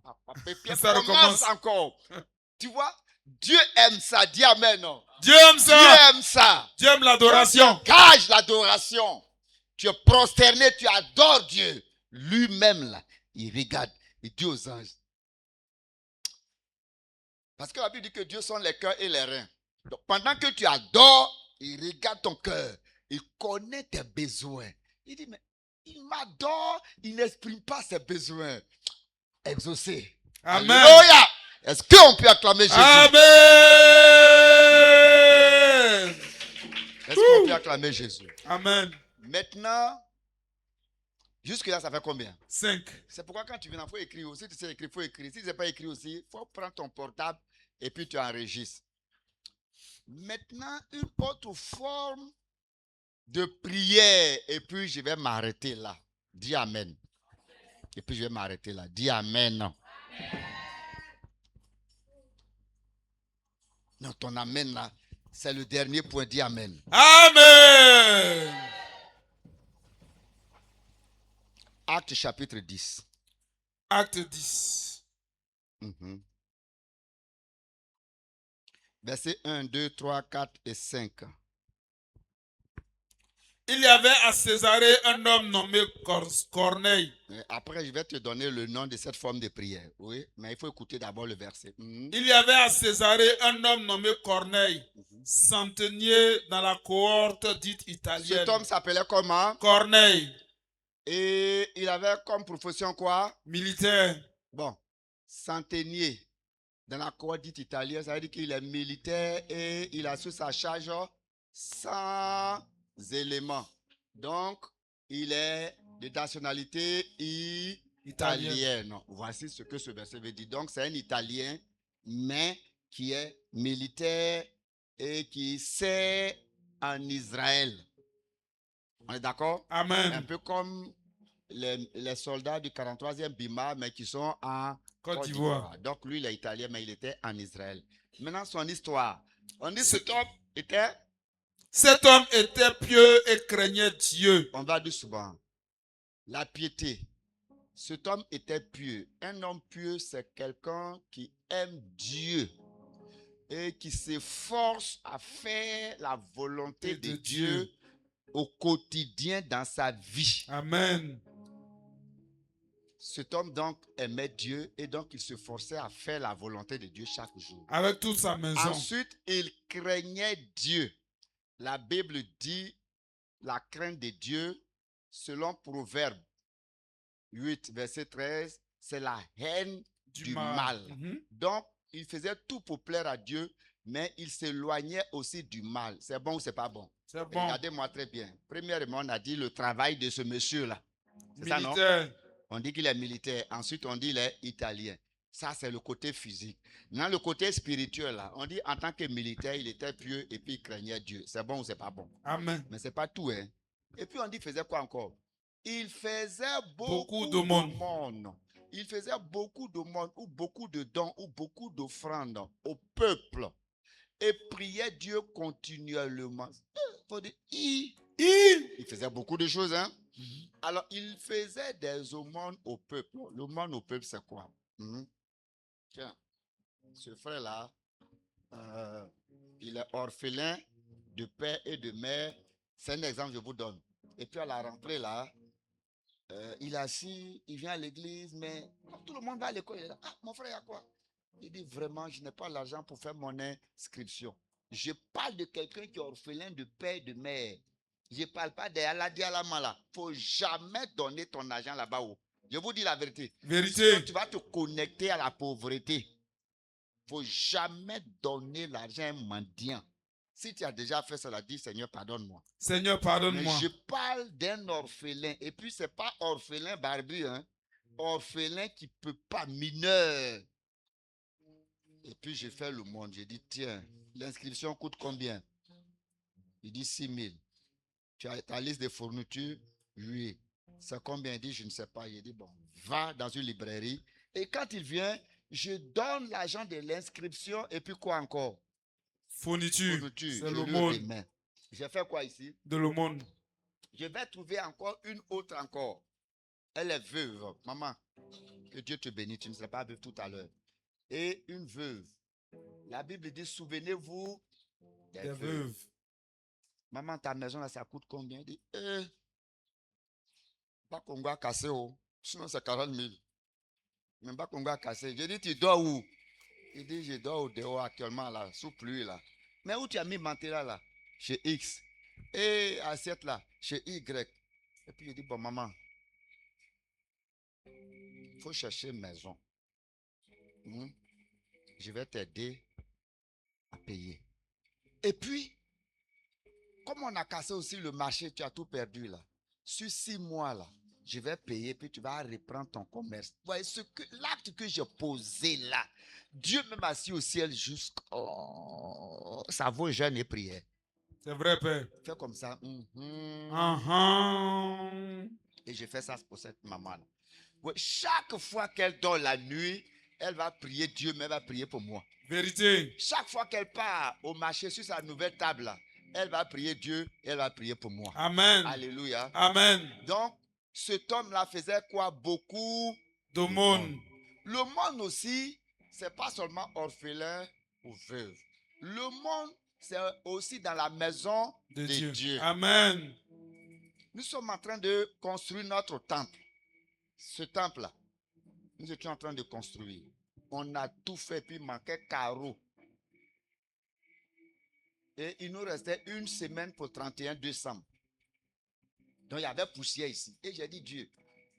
et puis elle commence encore. Tu vois, Dieu aime ça, dis amen. Non? Dieu aime ça. Dieu aime ça. Dieu aime l'adoration. Gage l'adoration. Tu es prosterné, tu adores Dieu. Lui-même là, il regarde, il dit aux anges. Parce que la Bible dit que Dieu sont les cœurs et les reins. Donc pendant que tu adores, il regarde ton cœur. Il connaît tes besoins. Il dit, mais il m'adore, il n'exprime pas ses besoins. Exaucé. Amen. Alléluia. Est-ce qu'on peut acclamer Jésus? Amen. Est-ce qu'on peut acclamer Jésus? Amen. Maintenant, jusque-là, ça fait combien? 5. C'est pourquoi quand tu viens, il faut écrire aussi. Si tu sais écrire, il faut écrire. Si tu ne sais pas écrire aussi, il faut prendre ton portable et puis tu enregistres. Maintenant, une autre forme de prière. Et puis, je vais m'arrêter là. Dis Amen. Et puis, je vais m'arrêter là. Dis Amen. Non, ton Amen là, c'est le dernier point. Dis Amen. Amen. Acte chapitre 10. Acte 10. Versets 1, 2, 3, 4 et 5. Il y avait à Césarée un homme nommé Corneille. Après, je vais te donner le nom de cette forme de prière. Oui, mais il faut écouter d'abord le verset. Il y avait à Césarée un homme nommé Corneille, centenier dans la cohorte dite italienne. Cet homme s'appelait comment? Corneille. Et il avait comme profession quoi? Militaire. Bon, centenier dans la cohorte dite italienne, ça veut dire qu'il est militaire et il a sur sa charge 100 éléments. Donc, il est de nationalité italienne. Voici ce que ce verset veut dire. Donc, c'est un Italien, mais qui est militaire et qui sert en Israël. On est d'accord? Amen. Un peu comme les soldats du 43e BIMA, mais qui sont en Côte d'Ivoire. Donc, lui, il est italien, mais il était en Israël. Maintenant, son histoire. On dit que cet homme était... Cet homme était pieux et craignait Dieu. On va dire souvent, la piété. Cet homme était pieux. Un homme pieux, c'est quelqu'un qui aime Dieu et qui s'efforce à faire la volonté de Dieu au quotidien dans sa vie. Amen. Cet homme donc aimait Dieu et donc il s'efforçait à faire la volonté de Dieu chaque jour. Avec toute sa maison. Ensuite, il craignait Dieu. La Bible dit la crainte de Dieu, selon Proverbe 8, verset 13, c'est la haine du mal. Donc, il faisait tout pour plaire à Dieu, mais il s'éloignait aussi du mal. C'est bon ou c'est pas bon? C'est bon. Regardez-moi très bien. Premièrement, on a dit le travail de ce monsieur-là. C'est ça, non? On dit qu'il est militaire. Ensuite, on dit qu'il est italien. Ça, c'est le côté physique. Dans le côté spirituel, là, on dit en tant que militaire, il était pieux et puis il craignait Dieu. C'est bon ou c'est pas bon? Amen. Mais c'est pas tout, hein. Et puis on dit, il faisait quoi encore? Il faisait beaucoup de monde. Il faisait beaucoup de monde, ou beaucoup de dons, ou beaucoup d'offrandes au peuple. Et priait Dieu continuellement. Il faisait beaucoup de choses, hein. Alors, il faisait des aumônes au peuple. L'aumône au peuple, c'est quoi? Tiens. ce frère-là, il est orphelin de père et de mère. C'est un exemple que je vous donne. Et puis à la rentrée, là, il est assis, il vient à l'église, mais comme tout le monde va à l'école, il est là, ah, mon frère, il y a quoi? Il dit, vraiment, je n'ai pas l'argent pour faire mon inscription. Je parle de quelqu'un qui est orphelin de père et de mère. Je ne parle pas d'Aladialama là. Il ne faut jamais donner ton argent là-bas. Je vous dis la vérité. Vérité. Sinon, tu vas te connecter à la pauvreté. Il ne faut jamais donner l'argent à un mendiant. Si tu as déjà fait cela, dis Seigneur, pardonne-moi. Seigneur, Mais pardonne-moi. je parle d'un orphelin. Et puis, ce n'est pas orphelin barbu, hein. Orphelin qui ne peut pas, mineur. Et puis, j'ai fait le monde. J'ai dit, tiens, l'inscription coûte combien? Il dit 6 000. Tu as ta liste de fournitures? Oui. C'est combien? Il dit, je ne sais pas. Il dit, bon, va dans une librairie. Et quand il vient, je donne l'argent de l'inscription. Et puis quoi encore? Fourniture. Fourniture. C'est Je lui l'aumône. remets. J'ai fait quoi ici? De l'aumône. Je vais trouver encore une autre encore. Elle est veuve. Maman, que Dieu te bénisse. Tu ne seras pas veuve tout à l'heure. Et une veuve. La Bible dit, souvenez-vous des Des veuves. veuves. Maman, ta maison là, ça coûte combien? Il dit, pas qu'on va casser, oh. Sinon c'est 40 000. Même pas qu'on va casser. J'ai dit, tu dors où? Il dit, je dors au dehors actuellement là, sous pluie là. Mais où tu as mis Mantela là? Chez X. Et assiette là, chez Y. Et puis il dit, bon maman, il faut chercher une maison. Je vais t'aider à payer. Et puis, comme on a cassé aussi le marché, tu as tout perdu là. Sur 6 mois là, je vais payer, puis tu vas reprendre ton commerce. Vous voyez, l'acte que j'ai posé là, Dieu même assis au ciel jusqu'au... ça vaut jeûne et prière. C'est vrai, Père. Fais comme ça. Et je fais ça pour cette maman là. Ouais, chaque fois qu'elle dort la nuit, elle va prier Dieu, mais elle va prier pour moi. Vérité. Chaque fois qu'elle part au marché sur sa nouvelle table là, elle va prier Dieu, elle va prier pour moi. Amen. Alléluia. Amen. Donc, cet homme-là faisait quoi? Beaucoup D'aumône. Le monde aussi, c'est pas seulement orphelin ou veuve. Le monde, c'est aussi dans la maison De de Dieu. Dieu. Amen. Nous sommes en train de construire notre temple. Ce temple-là, nous étions en train de construire. On a tout fait, puis il manquait carreau. Et il nous restait une semaine pour 31 décembre. Donc il y avait poussière ici. Et j'ai dit, Dieu,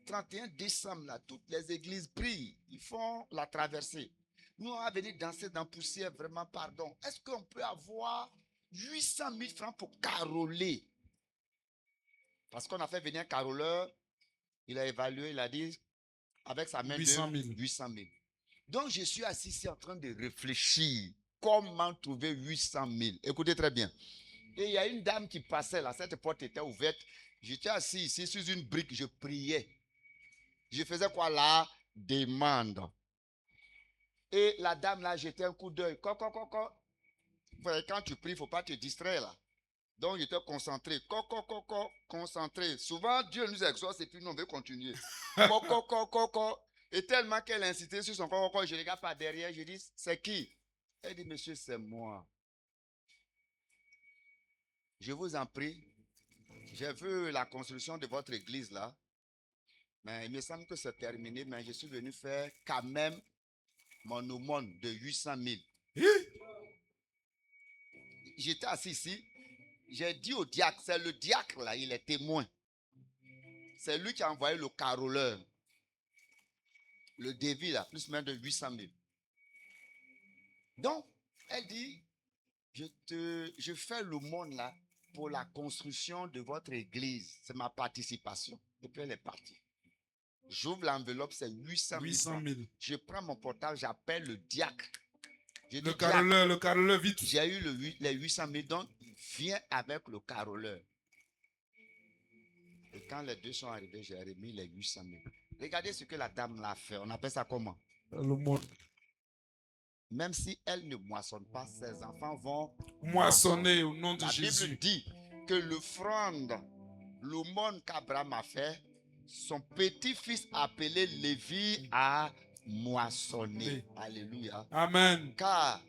31 décembre, là, toutes les églises prient. Ils font la traversée. Nous, on va venir danser dans la poussière, vraiment, pardon. Est-ce qu'on peut avoir 800 000 francs pour caroler? Parce qu'on a fait venir un caroleur. Il a évalué, il a dit, avec sa main 800 de 000. 800 000. Donc, je suis assis ici en train de réfléchir. Comment trouver 800 000? Écoutez très bien. Et il y a une dame qui passait là, cette porte était ouverte. J'étais assis ici sur une brique, je priais. Je faisais quoi? La demande. Et la dame là, jetait un coup d'œil. Quand tu pries, il ne faut pas te distraire là. Donc j'étais concentré. Concentré. Souvent, Dieu nous exauce et puis nous on veut continuer. Et tellement qu'elle insistait sur son je regarde par derrière, je dis, c'est qui? Elle dit, monsieur, c'est moi. Je vous en prie. J'ai vu la construction de votre église là. Mais il me semble que c'est terminé, mais je suis venu faire quand même mon aumône de 800 000. J'étais assis ici. J'ai dit au diacre, c'est le diacre là, il est témoin. C'est lui qui a envoyé le caroleur. Le devis là, plus même de 800 000. Donc, elle dit, je fais l'aumône là pour la construction de votre église. C'est ma participation. Et puis elle est partie. J'ouvre l'enveloppe, c'est 800 000. Je prends mon portable, j'appelle le diacre. Le caroleur, vite. J'ai eu les 800 000, donc viens avec le caroleur. Et quand les deux sont arrivés, j'ai remis les 800 000. Regardez ce que la dame l'a fait. On appelle ça comment? L'aumône. Même si elle ne moissonne pas, ses enfants vont moissonner au nom de Jésus. La Bible dit que l'offrande, l'aumône qu'Abraham a fait, son petit-fils appelé Lévi a moissonner. Alléluia. Amen. Car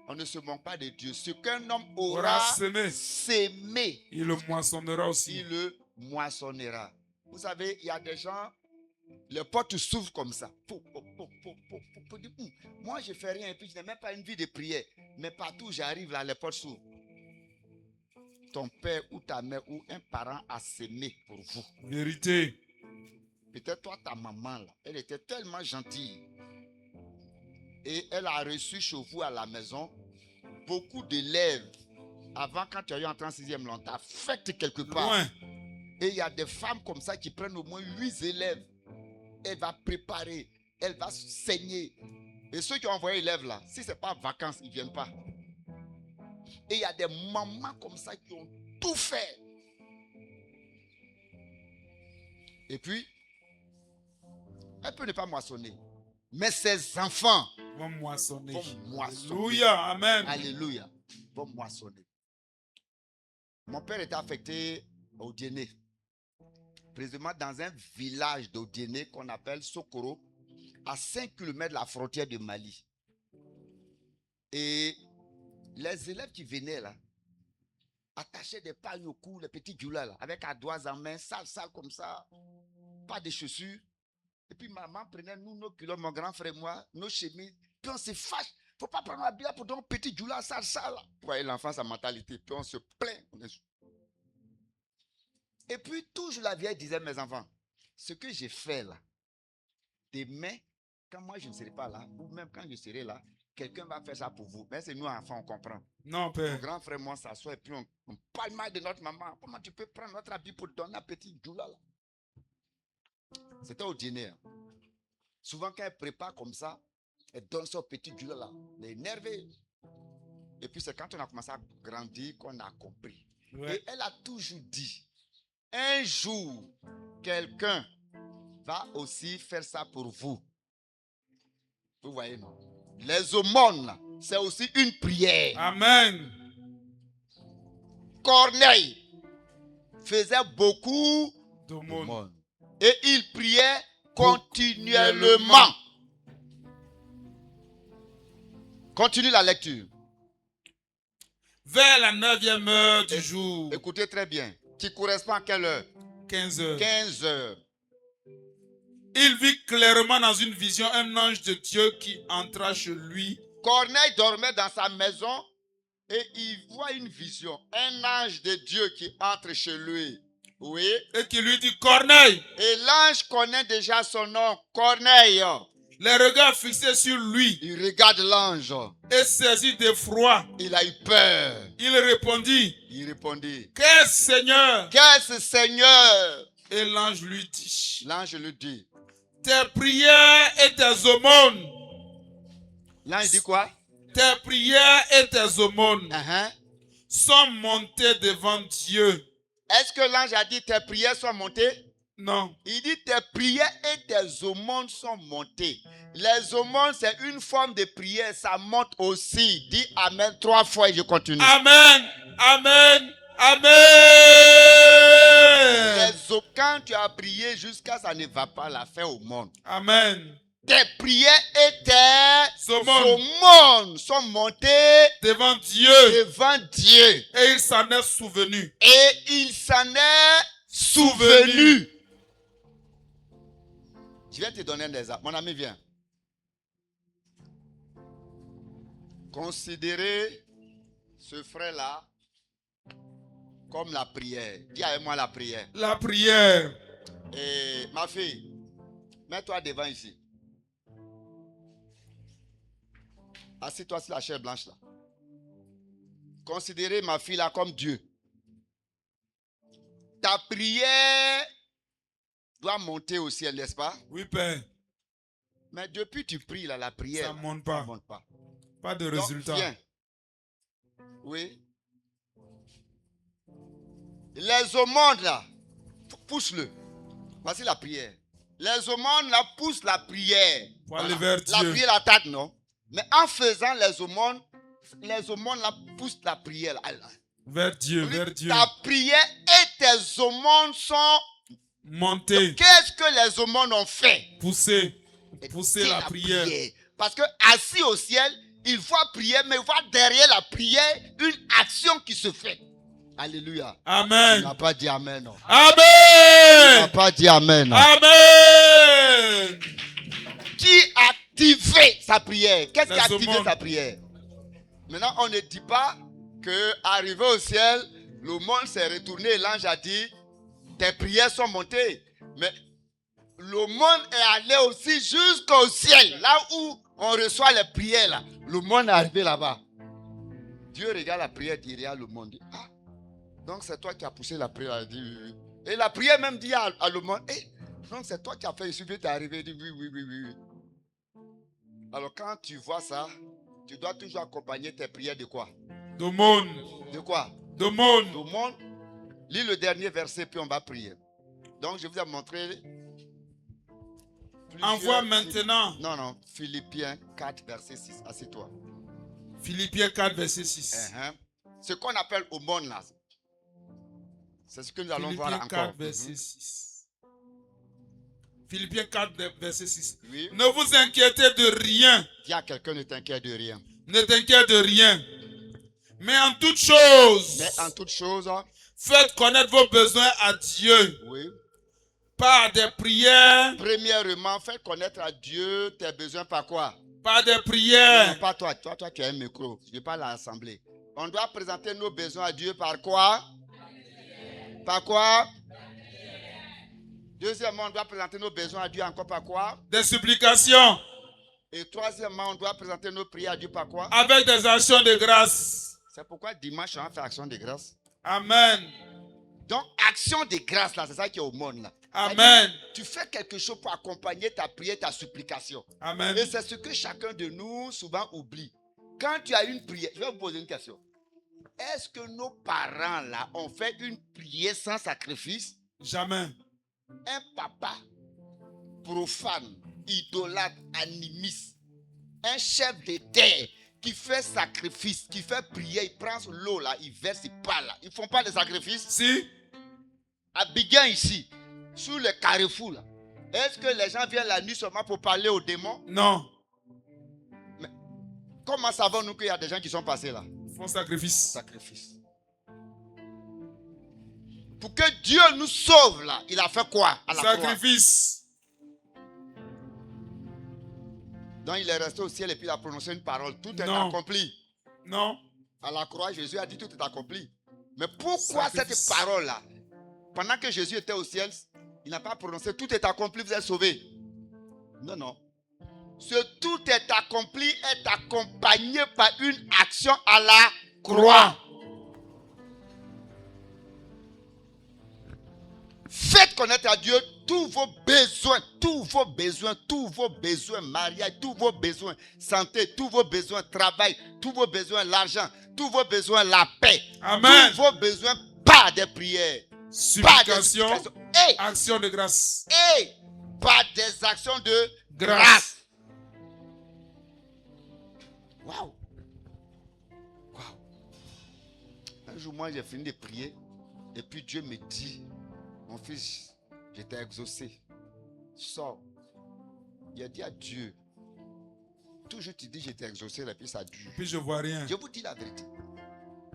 on ne se manque pas de Dieu. Ce qu'un homme Aura aura semé, sémé, il le moissonnera aussi. il le moissonnera. Vous savez, il y a des gens, les portes s'ouvrent comme ça. Moi, je ne fais rien et puis je n'ai même pas une vie de prière. Mais partout où j'arrive là, les portes s'ouvrent. Ton père ou ta mère ou un parent a sémé pour vous. Vérité. Peut-être toi, ta maman, là, elle était tellement gentille. Et elle a reçu chez vous à la maison beaucoup d'élèves. Avant, quand tu as eu entré en 6e, on t'a affecté quelque part. Loin. Et il y a des femmes comme ça qui prennent au moins 8 élèves. Elle va préparer, elle va saigner. Et ceux qui ont envoyé élèves là, si ce n'est pas vacances, ils ne viennent pas. Et il y a des mamans comme ça qui ont tout fait. Et puis, elle peut ne pas moissonner. Mais ses enfants Vont moissonner. vont moissonner. Alléluia. Amen. Alléluia. Vont moissonner. Mon père était affecté au Diené. Précisément dans un village d'Odiéné qu'on appelle Sokoro, à 5 km de la frontière du Mali. Et les élèves qui venaient là, attachaient des pagnes au cou, les petits djoulas là, avec ardoise en main, sale comme ça, pas de chaussures. Et puis maman prenait nous, nos culottes, mon grand frère et moi, nos chemises, puis on se fâche. Il ne faut pas prendre la bière pour donner un petit djoula sale. Vous voyez l'enfant, sa mentalité, puis on se plaint. Et puis toujours la vieille disait, mes enfants, ce que j'ai fait là, demain, quand moi je ne serai pas là, ou même quand je serai là, quelqu'un va faire ça pour vous. Mais c'est nous enfants, on comprend. Non, Mon Père. grand frère, moi, s'assoit et puis on parle mal de notre maman. Comment tu peux prendre notre habit pour donner un petit djoula là? C'était au dîner. Hein. Souvent, quand elle prépare comme ça, elle donne son petit djoula là. Elle est énervée. Et puis, c'est quand on a commencé à grandir qu'on a compris. Ouais. Et elle a toujours dit, un jour, quelqu'un va aussi faire ça pour vous. Vous voyez, non? Les aumônes, là, c'est aussi une prière. Amen. Corneille faisait beaucoup D'aumône. d'aumônes. Et il priait continuellement. Continue la lecture. Vers la 9e heure du jour, Écoutez très bien. Qui correspond à quelle heure? 15 heures, 15 heures. il vit clairement dans une vision un ange de Dieu qui entra chez lui. Corneille dormait dans sa maison et il voit une vision. Un ange de Dieu qui entre chez lui. Oui. Et qui lui dit, Corneille. Et l'ange connaît déjà son nom. Corneille. Les regards fixés sur lui Il regarde l'ange. et saisi d'effroi, Il a eu peur. il répondit, Il répondit, qu'est-ce Seigneur? qu'est-ce Seigneur? Et l'ange lui dit, L'ange lui dit. tes prières et tes aumônes, L'ange dit quoi? tes prières et tes aumônes sont montées devant Dieu. Est-ce que l'ange a dit tes prières sont montées? Non. Il dit tes prières et tes aumônes sont montées. Les aumônes, c'est une forme de prière. Ça monte aussi. Dis Amen 3 fois et je continue. Amen. Amen. Amen. Quand tu as prié jusqu'à ça ne va pas, la fin au monde. Amen. Tes prières et tes Aumônes aumônes sont montées devant Dieu. devant Dieu. Et il s'en est souvenu. Et il s'en est souvenu. Je vais te donner un exemple. Mon ami, viens. Considérez ce frère-là comme la prière. Dis avec moi la prière. La prière. Et ma fille, mets-toi devant ici. Assieds-toi sur la chair blanche là. Considérez ma fille là comme Dieu. Ta prière doit monter au ciel, n'est-ce pas? Oui, Père. Mais depuis tu pries là, la prière, Ça ne monte pas. ne monte pas. Pas de Donc, résultat. viens. Oui. Les aumônes là, pousse-le. Voici la prière. Les aumônes là poussent la prière. Pour aller vers La Dieu. prière l'attaque, non? Mais en faisant les aumônes là poussent la prière. Là. Vers Dieu, vers Dieu. Ta prière et tes aumônes sont Monter, Qu'est-ce que les aumônes ont fait? pousser. Pousser la prière. Parce que assis au ciel, il voit prier, mais il voit derrière la prière une action qui se fait. Alléluia. Tu Amen. n'as pas dit amen. Non. Tu Amen. n'as pas dit amen. Non. Amen. Qui a activé sa prière? Qu'est-ce qui a Les activé aumônes. sa prière? Maintenant, on ne dit pas que arrivé au ciel, le monde s'est retourné et l'ange a dit tes prières sont montées. Mais le monde est allé aussi jusqu'au ciel, là où on reçoit les prières. Là. Le monde est arrivé là-bas. Dieu regarde la prière, il regarde le monde. Il dit, ah, donc c'est toi qui as poussé la prière. Il dit, oui, oui. Et la prière même dit à le monde, donc c'est toi qui as fait, il suffit d'arriver. Il dit, oui, oui, oui, oui, oui. Alors quand tu vois ça, tu dois toujours accompagner tes prières de quoi? D'aumône. De quoi? D'aumône. D'aumône. Lis le dernier verset, puis on va prier. Donc je vous ai montré. Envoie maintenant. Non, Philippiens 4, verset 6. Assieds-toi. Philippiens 4, verset 6. Ce qu'on appelle aumône là. C'est ce que nous allons voir Philippiens encore. 4, verset 6. Philippiens 4, verset 6. Oui. Ne vous inquiétez de rien. Dis à quelqu'un, ne t'inquiète de rien. Ne t'inquiète de rien. Mais en toute chose. Mais en toute chose. Faites connaître vos besoins à Dieu. Oui. Par des prières. Premièrement, faites connaître à Dieu tes besoins par quoi? Par des prières. Non, pas toi. Toi, tu as un micro. Je parle à l'assemblée. On doit présenter nos besoins à Dieu par quoi? Par quoi? Deuxièmement, on doit présenter nos besoins à Dieu encore par quoi? Des supplications. Et troisièmement, on doit présenter nos prières à Dieu par quoi? Avec des actions de grâce. C'est pourquoi dimanche, on va faire action de grâce. Amen. Donc, action de grâce, là, c'est ça qui est au monde. Là. Amen. Tu fais quelque chose pour accompagner ta prière, ta supplication. Amen. Et c'est ce que chacun de nous souvent oublie. Quand tu as une prière, je vais vous poser une question. Est-ce que nos parents, là, ont fait une prière sans sacrifice? Jamais. Un papa profane, idolâtre, animiste, un chef de terre qui fait sacrifice, qui fait prière, il prend l'eau là, il verse, il parle là. Ils ne font pas de sacrifice? Si. À Biguin ici, sur le carrefour là, est-ce que les gens viennent la nuit seulement pour parler aux démons? Non. Mais comment savons-nous qu'il y a des gens qui sont passés là? Ils font sacrifice. Sacrifice. Pour que Dieu nous sauve là, il a fait quoi à la sacrifice. croix? Donc il est resté au ciel et puis il a prononcé une parole. Tout est Non. accompli. Non. À la croix, Jésus a dit tout est accompli. Mais pourquoi Sacrifice. cette parole-là? Pendant que Jésus était au ciel, il n'a pas prononcé tout est accompli, vous êtes sauvés. Non, non. Ce tout est accompli est accompagné par une action à la croix. Faites connaître à Dieu tous vos besoins, mariage, tous vos besoins, santé, tous vos besoins, travail, tous vos besoins, l'argent, tous vos besoins, la paix. Amen. Tous vos besoins, pas des prières, pas des Supplication. supplications, Action de grâce. et pas des actions de grâce. Waouh! Waouh! Un jour, moi, j'ai fini de prier, et puis Dieu me dit, mon fils, je t'ai exaucé. Sors. Il a dit à Dieu. Toujours tu dis je t'ai exaucé, et puis ça dure. Puis je vois rien. Je vous dis la vérité.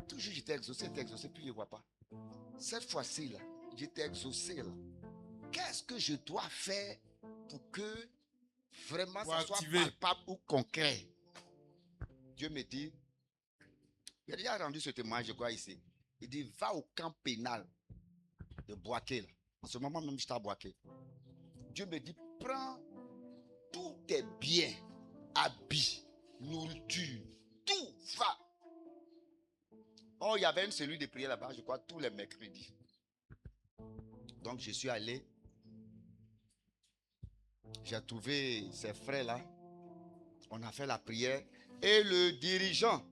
Toujours je t'ai exaucé, puis je ne vois pas. Cette fois-ci, là, je t'ai exaucé. Là. Qu'est-ce que je dois faire pour que vraiment ça soit palpable ou concret? Dieu me dit, il a déjà rendu ce témoignage, je crois, ici. Il dit, va au camp pénal de Boaké. Là. En ce moment même, j'étais à Boaké. Dieu me dit, prends tous tes biens, habits, nourriture, tout, va. Oh, il y avait une cellule de prière là-bas, je crois, tous les mercredis. Donc, je suis allé. J'ai trouvé ces frères-là. On a fait la prière. Et le dirigeant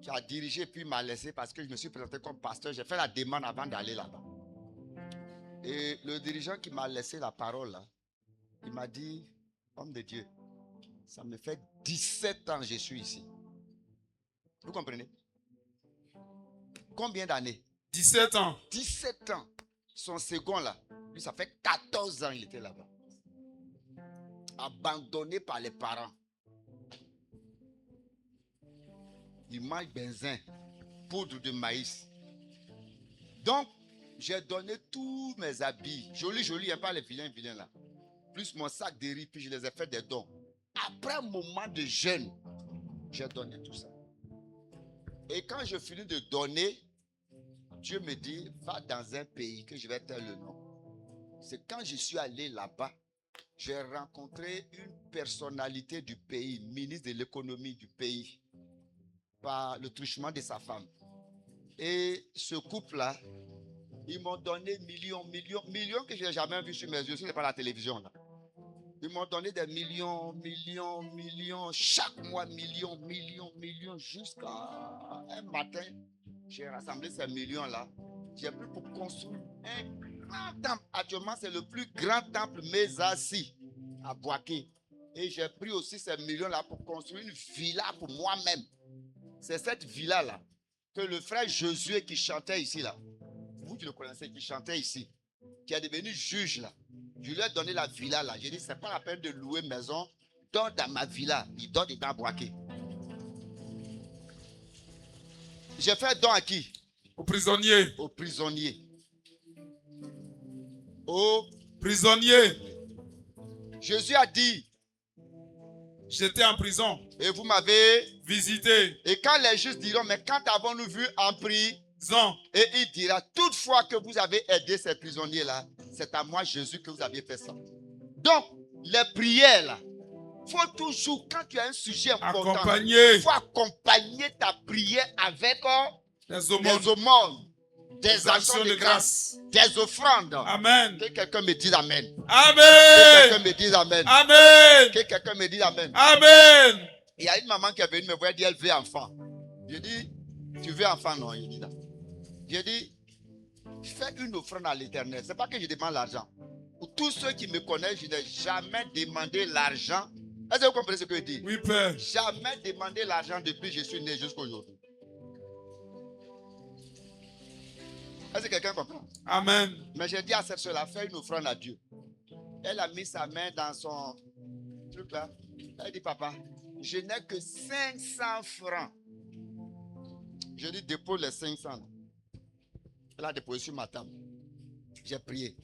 qui a dirigé puis m'a laissé parce que je me suis présenté comme pasteur. J'ai fait la demande avant d'aller là-bas. Et le dirigeant qui m'a laissé la parole là, il m'a dit, homme de Dieu, ça me fait 17 ans que je suis ici. Vous comprenez? Combien d'années? 17 ans. 17 ans. Son second là, lui ça fait 14 ans qu'il était là-bas. abandonnés par les parents. Ils mangent benzin, poudre de maïs. Donc, j'ai donné tous mes habits, jolis, pas les vilains là, plus mon sac de riz, puis je les ai fait des dons. Après un moment de jeûne, j'ai donné tout ça. Et quand je finis de donner, Dieu me dit, va dans un pays que je vais taire le nom. C'est quand je suis allé là-bas, j'ai rencontré une personnalité du pays, ministre de l'économie du pays, par le truchement de sa femme. Et ce couple-là, ils m'ont donné millions que je n'ai jamais vu sur mes yeux, ce n'est pas la télévision là. Ils m'ont donné des millions, chaque mois, millions, jusqu'à un matin, j'ai rassemblé ces millions-là. J'ai pris pour construire un grand temple. Actuellement, c'est le plus grand temple Mesasi à Boaké. Et j'ai pris aussi ces millions-là pour construire une villa pour moi-même. C'est cette villa-là que le frère Josué qui chantait ici, là, vous qui le connaissez, qui chantait ici, qui est devenu juge là. Je lui ai donné la villa là. J'ai dit, c'est pas la peine de louer maison. Donne dans ma villa. Il donne dans Boaké. J'ai fait don à qui? Aux prisonniers. Aux prisonniers. Jésus a dit, j'étais en prison. Et vous m'avez visité. Et quand les justes diront, mais quand avons-nous vu en prison? Et il dira, toutefois que vous avez aidé ces prisonniers-là, c'est à moi, Jésus, que vous aviez fait ça. Donc, les prières, là, il faut toujours, quand tu as un sujet important, il faut accompagner ta prière avec des aumônes, des actions de grâce, des offrandes. Amen. Que quelqu'un me dise Amen. Amen. Que quelqu'un me dise Amen. Amen. Que quelqu'un me dise Amen. Amen. Il y a une maman qui est venue me voir et dit, elle veut enfant. Je dis, tu veux enfant? Non, il dit là. J'ai dit, fais une offrande à l'Éternel. Ce n'est pas que je demande l'argent. Pour tous ceux qui me connaissent, je n'ai jamais demandé l'argent. Est-ce que vous comprenez ce que je dis? Oui, Père. Jamais demandé l'argent depuis que je suis né jusqu'à aujourd'hui. Est-ce que quelqu'un comprend? Amen. Mais j'ai dit à cette soeur-là, fais une offrande à Dieu. Elle a mis sa main dans son truc là. Elle dit, papa, je n'ai que 500 francs. Je dis, dépose les 500. Elle a déposé sur ma table. J'ai prié.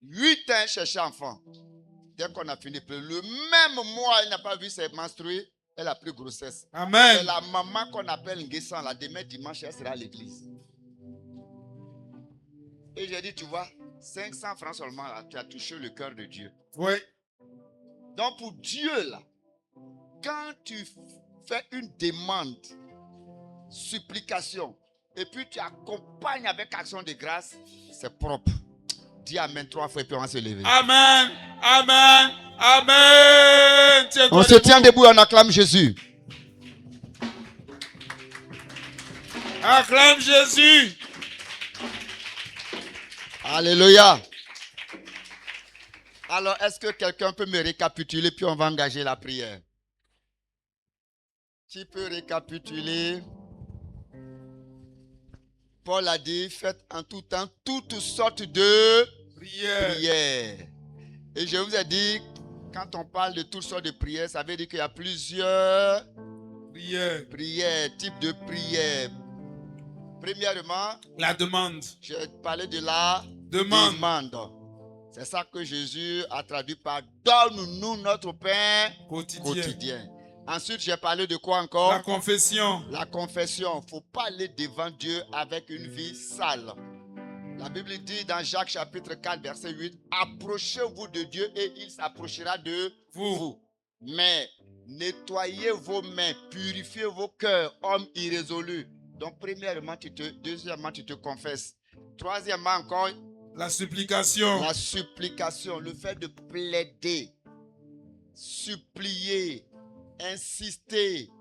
8 ans chercher enfant. Dès qu'on a fini, le même mois, elle n'a pas vu ses menstrues. Elle a pris grossesse. Amen. C'est la maman qu'on appelle Nguessan. La demain dimanche, elle sera à l'église. Et j'ai dit, tu vois, 500 francs seulement, là, tu as touché le cœur de Dieu. Oui. Donc pour Dieu, là, quand tu fais une demande, supplication, et puis tu accompagnes avec action de grâce, c'est propre. Dis Amen 3 fois et puis on va se lever. Amen. Amen. Amen. On se tient debout et on acclame Jésus. Acclame Jésus. Alléluia. Alors, est-ce que quelqu'un peut me récapituler puis on va engager la prière? Qui peut récapituler? Paul a dit, faites en tout temps toutes sortes de prières. Et je vous ai dit, quand on parle de toutes sortes de prières, ça veut dire qu'il y a plusieurs prières, types de prières. Premièrement, la demande. J'ai parlé de la demande. C'est ça que Jésus a traduit par donne-nous notre pain quotidien. Ensuite, j'ai parlé de quoi encore? La confession. La confession. Il ne faut pas aller devant Dieu avec une vie sale. La Bible dit dans Jacques chapitre 4, verset 8, approchez-vous de Dieu et il s'approchera de vous. Mais nettoyez vos mains, purifiez vos cœurs, hommes irrésolus. Donc, premièrement, deuxièmement, tu te confesses. Troisièmement, encore, la supplication. La supplication, le fait de plaider, supplier, insister,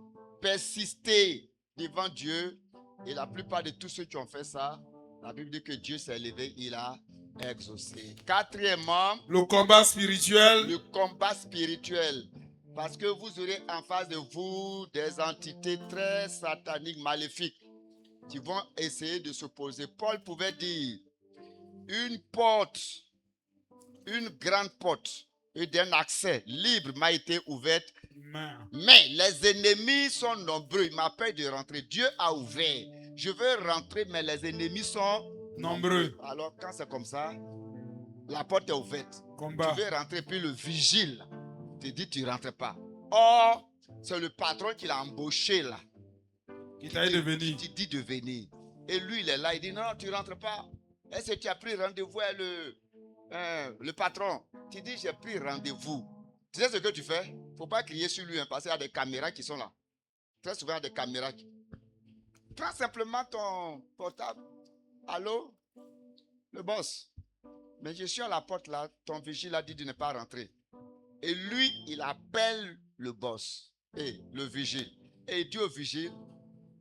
persister devant Dieu. Et la plupart de tous ceux qui ont fait ça, la Bible dit que Dieu s'est élevé, il a exaucé. Quatrièmement, le combat spirituel. Le combat spirituel. Parce que vous aurez en face de vous des entités très sataniques, maléfiques, qui vont essayer de s'opposer. Paul pouvait dire, une porte, une grande porte, et d'un accès libre m'a été ouverte. Amen. Mais les ennemis sont nombreux. Il m'appelle de rentrer. Dieu a ouvert. Je veux rentrer, mais les ennemis sont Nombreux. Alors, quand c'est comme ça, la porte est ouverte. Combat. Tu veux rentrer, puis le vigile te dit tu ne rentres pas. Or, c'est le patron qui l'a embauché là. Qui t'a dit de venir. Qui te dit de venir. Et lui, il est là. Il dit non, tu ne rentres pas. Est-ce que tu as pris rendez-vous avec le patron? Tu dis j'ai pris rendez-vous. Tu sais ce que tu fais? Il ne faut pas crier sur lui, hein, parce qu'il y a des caméras qui sont là. Très souvent, il y a des caméras. Prends simplement ton portable. Allô? Le boss. Mais je suis à la porte là. Ton vigile a dit de ne pas rentrer. Et lui, il appelle le boss. Et le vigile. Et il dit au vigile,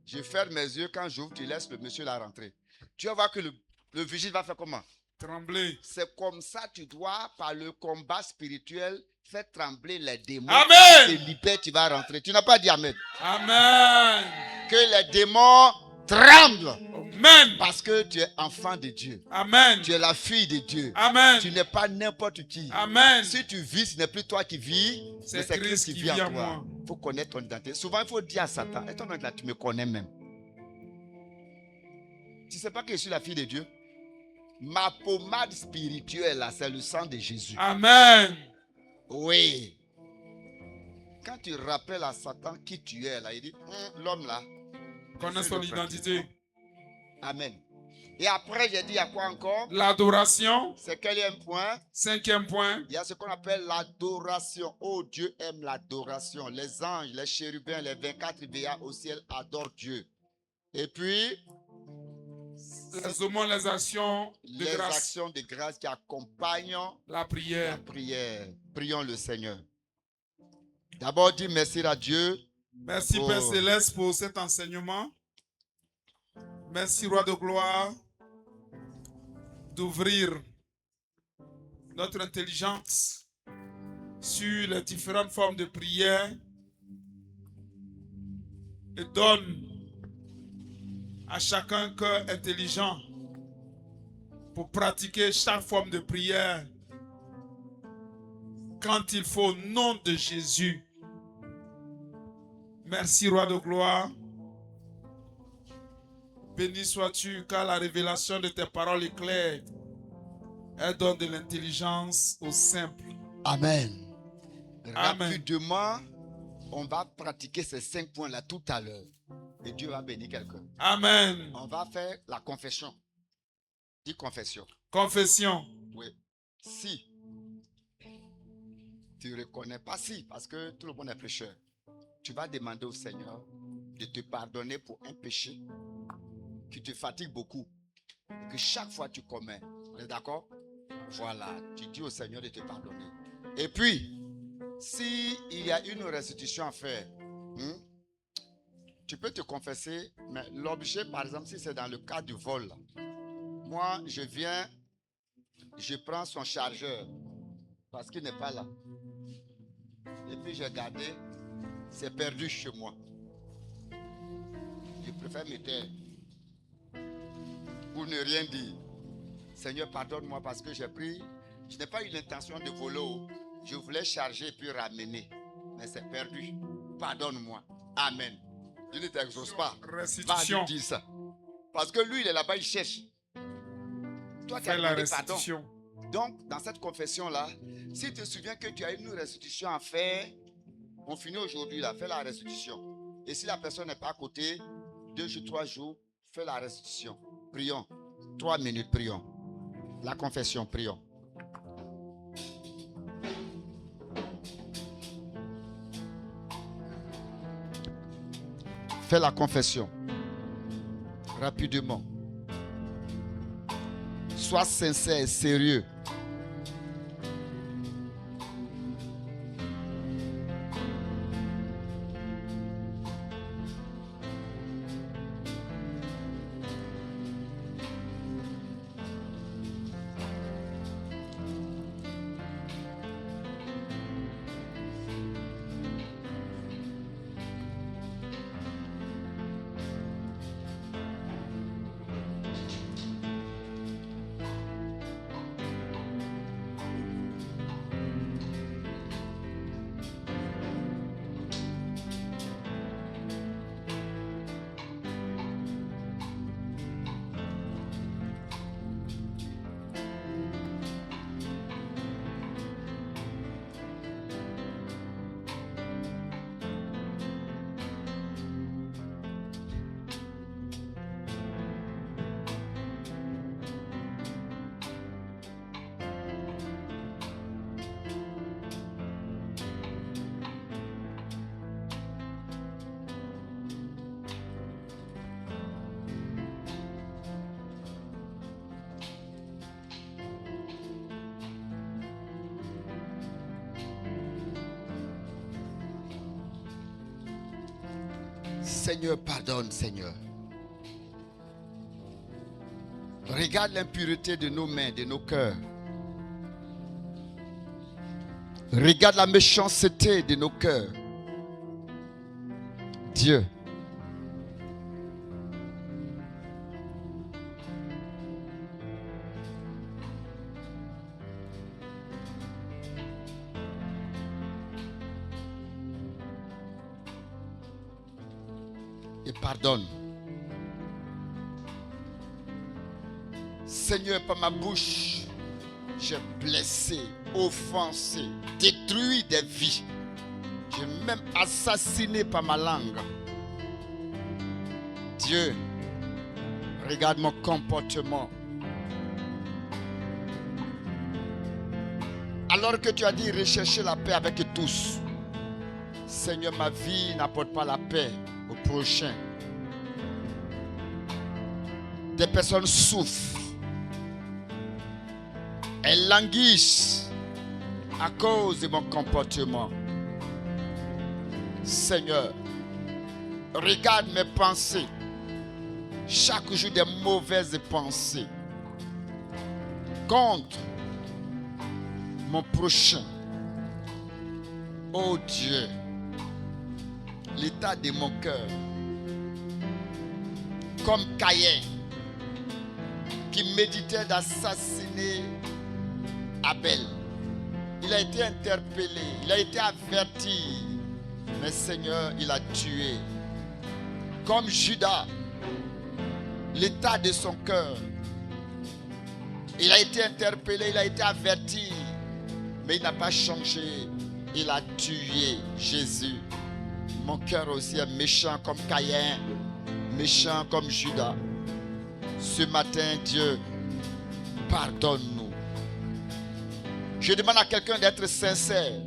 je ferme mes yeux. Quand j'ouvre, tu laisses le monsieur là rentrer. Tu vas voir que le vigile va faire comment? Trembler. C'est comme ça tu dois, par le combat spirituel, faire trembler les démons. Amen. Tu te libères, tu vas rentrer. Tu n'as pas dit Amen. Amen. Que les démons tremblent. Amen. Parce que tu es enfant de Dieu. Amen. Tu es la fille de Dieu. Amen. Tu n'es pas n'importe qui. Amen. Si tu vis, ce n'est plus toi qui vis, mais c'est Christ qui vit en toi. Il faut connaître ton identité. Souvent, il faut dire à Satan, étant donné que là, tu me connais même. Tu ne sais pas que je suis la fille de Dieu? Ma pommade spirituelle, là, c'est le sang de Jésus. Amen. Oui. Quand tu rappelles à Satan qui tu es, là, il dit, l'homme là. Connais son identité. Amen. Et après, j'ai dit à quoi encore? L'adoration. C'est quel point? 5e point. Il y a ce qu'on appelle l'adoration. Oh, Dieu aime l'adoration. Les anges, les chérubins, les 24 veillards au ciel adorent Dieu. Et puis, les aumônes, les actions de les grâce. actions de grâce qui accompagnent la prière. la prière. Prions le Seigneur. D'abord, dis merci à Dieu. Merci Père Céleste pour cet enseignement. Merci Roi de gloire d'ouvrir notre intelligence sur les différentes formes de prière et donne à chacun un cœur intelligent pour pratiquer chaque forme de prière quand il faut au nom de Jésus. Merci Roi de gloire. Béni sois-tu car la révélation de tes paroles est claire. Elle donne de l'intelligence aux simples. Amen. Amen. Rapidement, on va pratiquer ces 5 points-là tout à l'heure. Et Dieu va bénir quelqu'un. Amen. On va faire la confession. Dis confession. Confession. Oui. Si tu ne reconnais pas, si, parce que tout le monde est pécheur, tu vas demander au Seigneur de te pardonner pour un péché qui te fatigue beaucoup, que chaque fois tu commets. On est d'accord? Voilà, tu dis au Seigneur de te pardonner. Et puis, si il y a une restitution à faire, tu peux te confesser, mais l'objet, par exemple, si c'est dans le cas du vol, moi, je viens, je prends son chargeur, parce qu'il n'est pas là. Et puis, j'ai gardé, c'est perdu chez moi. Je préfère me taire pour ne rien dire. Seigneur, pardonne-moi parce que j'ai pris, je n'ai pas eu l'intention de voler. Je voulais charger et puis ramener. Mais c'est perdu. Pardonne-moi. Amen. Dieu ne t'exauce pas. Restitution. Va lui dire ça. Parce que lui, il est là-bas, il cherche. Toi, tu as demandé pardon. Donc, dans cette confession-là, si tu te souviens que tu as une restitution à faire, on finit aujourd'hui là, fais la restitution. Et si la personne n'est pas à côté, 2 jours, 3 jours, fais la restitution. Prions. 3 minutes, prions. La confession, prions. Fais la confession. Rapidement. Sois sincère et sérieux. Seigneur, pardonne, Seigneur. Regarde l'impureté de nos mains, de nos cœurs. Regarde la méchanceté de nos cœurs. Dieu. Et pardonne. Seigneur, par ma bouche, j'ai blessé, offensé, détruit des vies. J'ai même assassiné par ma langue. Dieu, regarde mon comportement. Alors que tu as dit rechercher la paix avec tous. Seigneur, ma vie n'apporte pas la paix au prochain. Des personnes souffrent. Elles languissent à cause de mon comportement. Seigneur, regarde mes pensées. Chaque jour des mauvaises pensées contre mon prochain. Oh Dieu, l'état de mon cœur, comme Caïn, qui méditait d'assassiner Abel. Il a été interpellé, il a été averti, mais Seigneur, il a tué. Comme Judas, l'état de son cœur, il a été interpellé, il a été averti, mais il n'a pas changé, il a tué Jésus. Mon cœur aussi est méchant comme Caïn, méchant comme Judas. Ce matin, Dieu, pardonne-nous. Je demande à quelqu'un d'être sincère,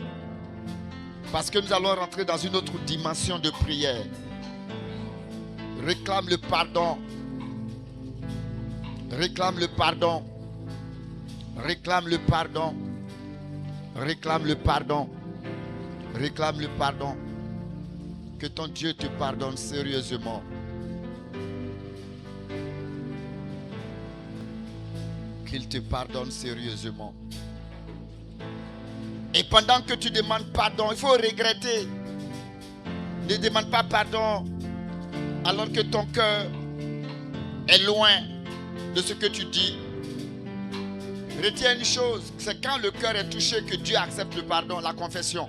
parce que nous allons rentrer dans une autre dimension de prière. Réclame le pardon. Réclame le pardon. Réclame le pardon. Réclame le pardon. Réclame le pardon. Que ton Dieu te pardonne sérieusement. Qu'il te pardonne sérieusement. Et pendant que tu demandes pardon, il faut regretter. Ne demande pas pardon alors que ton cœur est loin de ce que tu dis. Retiens une chose, c'est quand le cœur est touché que Dieu accepte le pardon, la confession.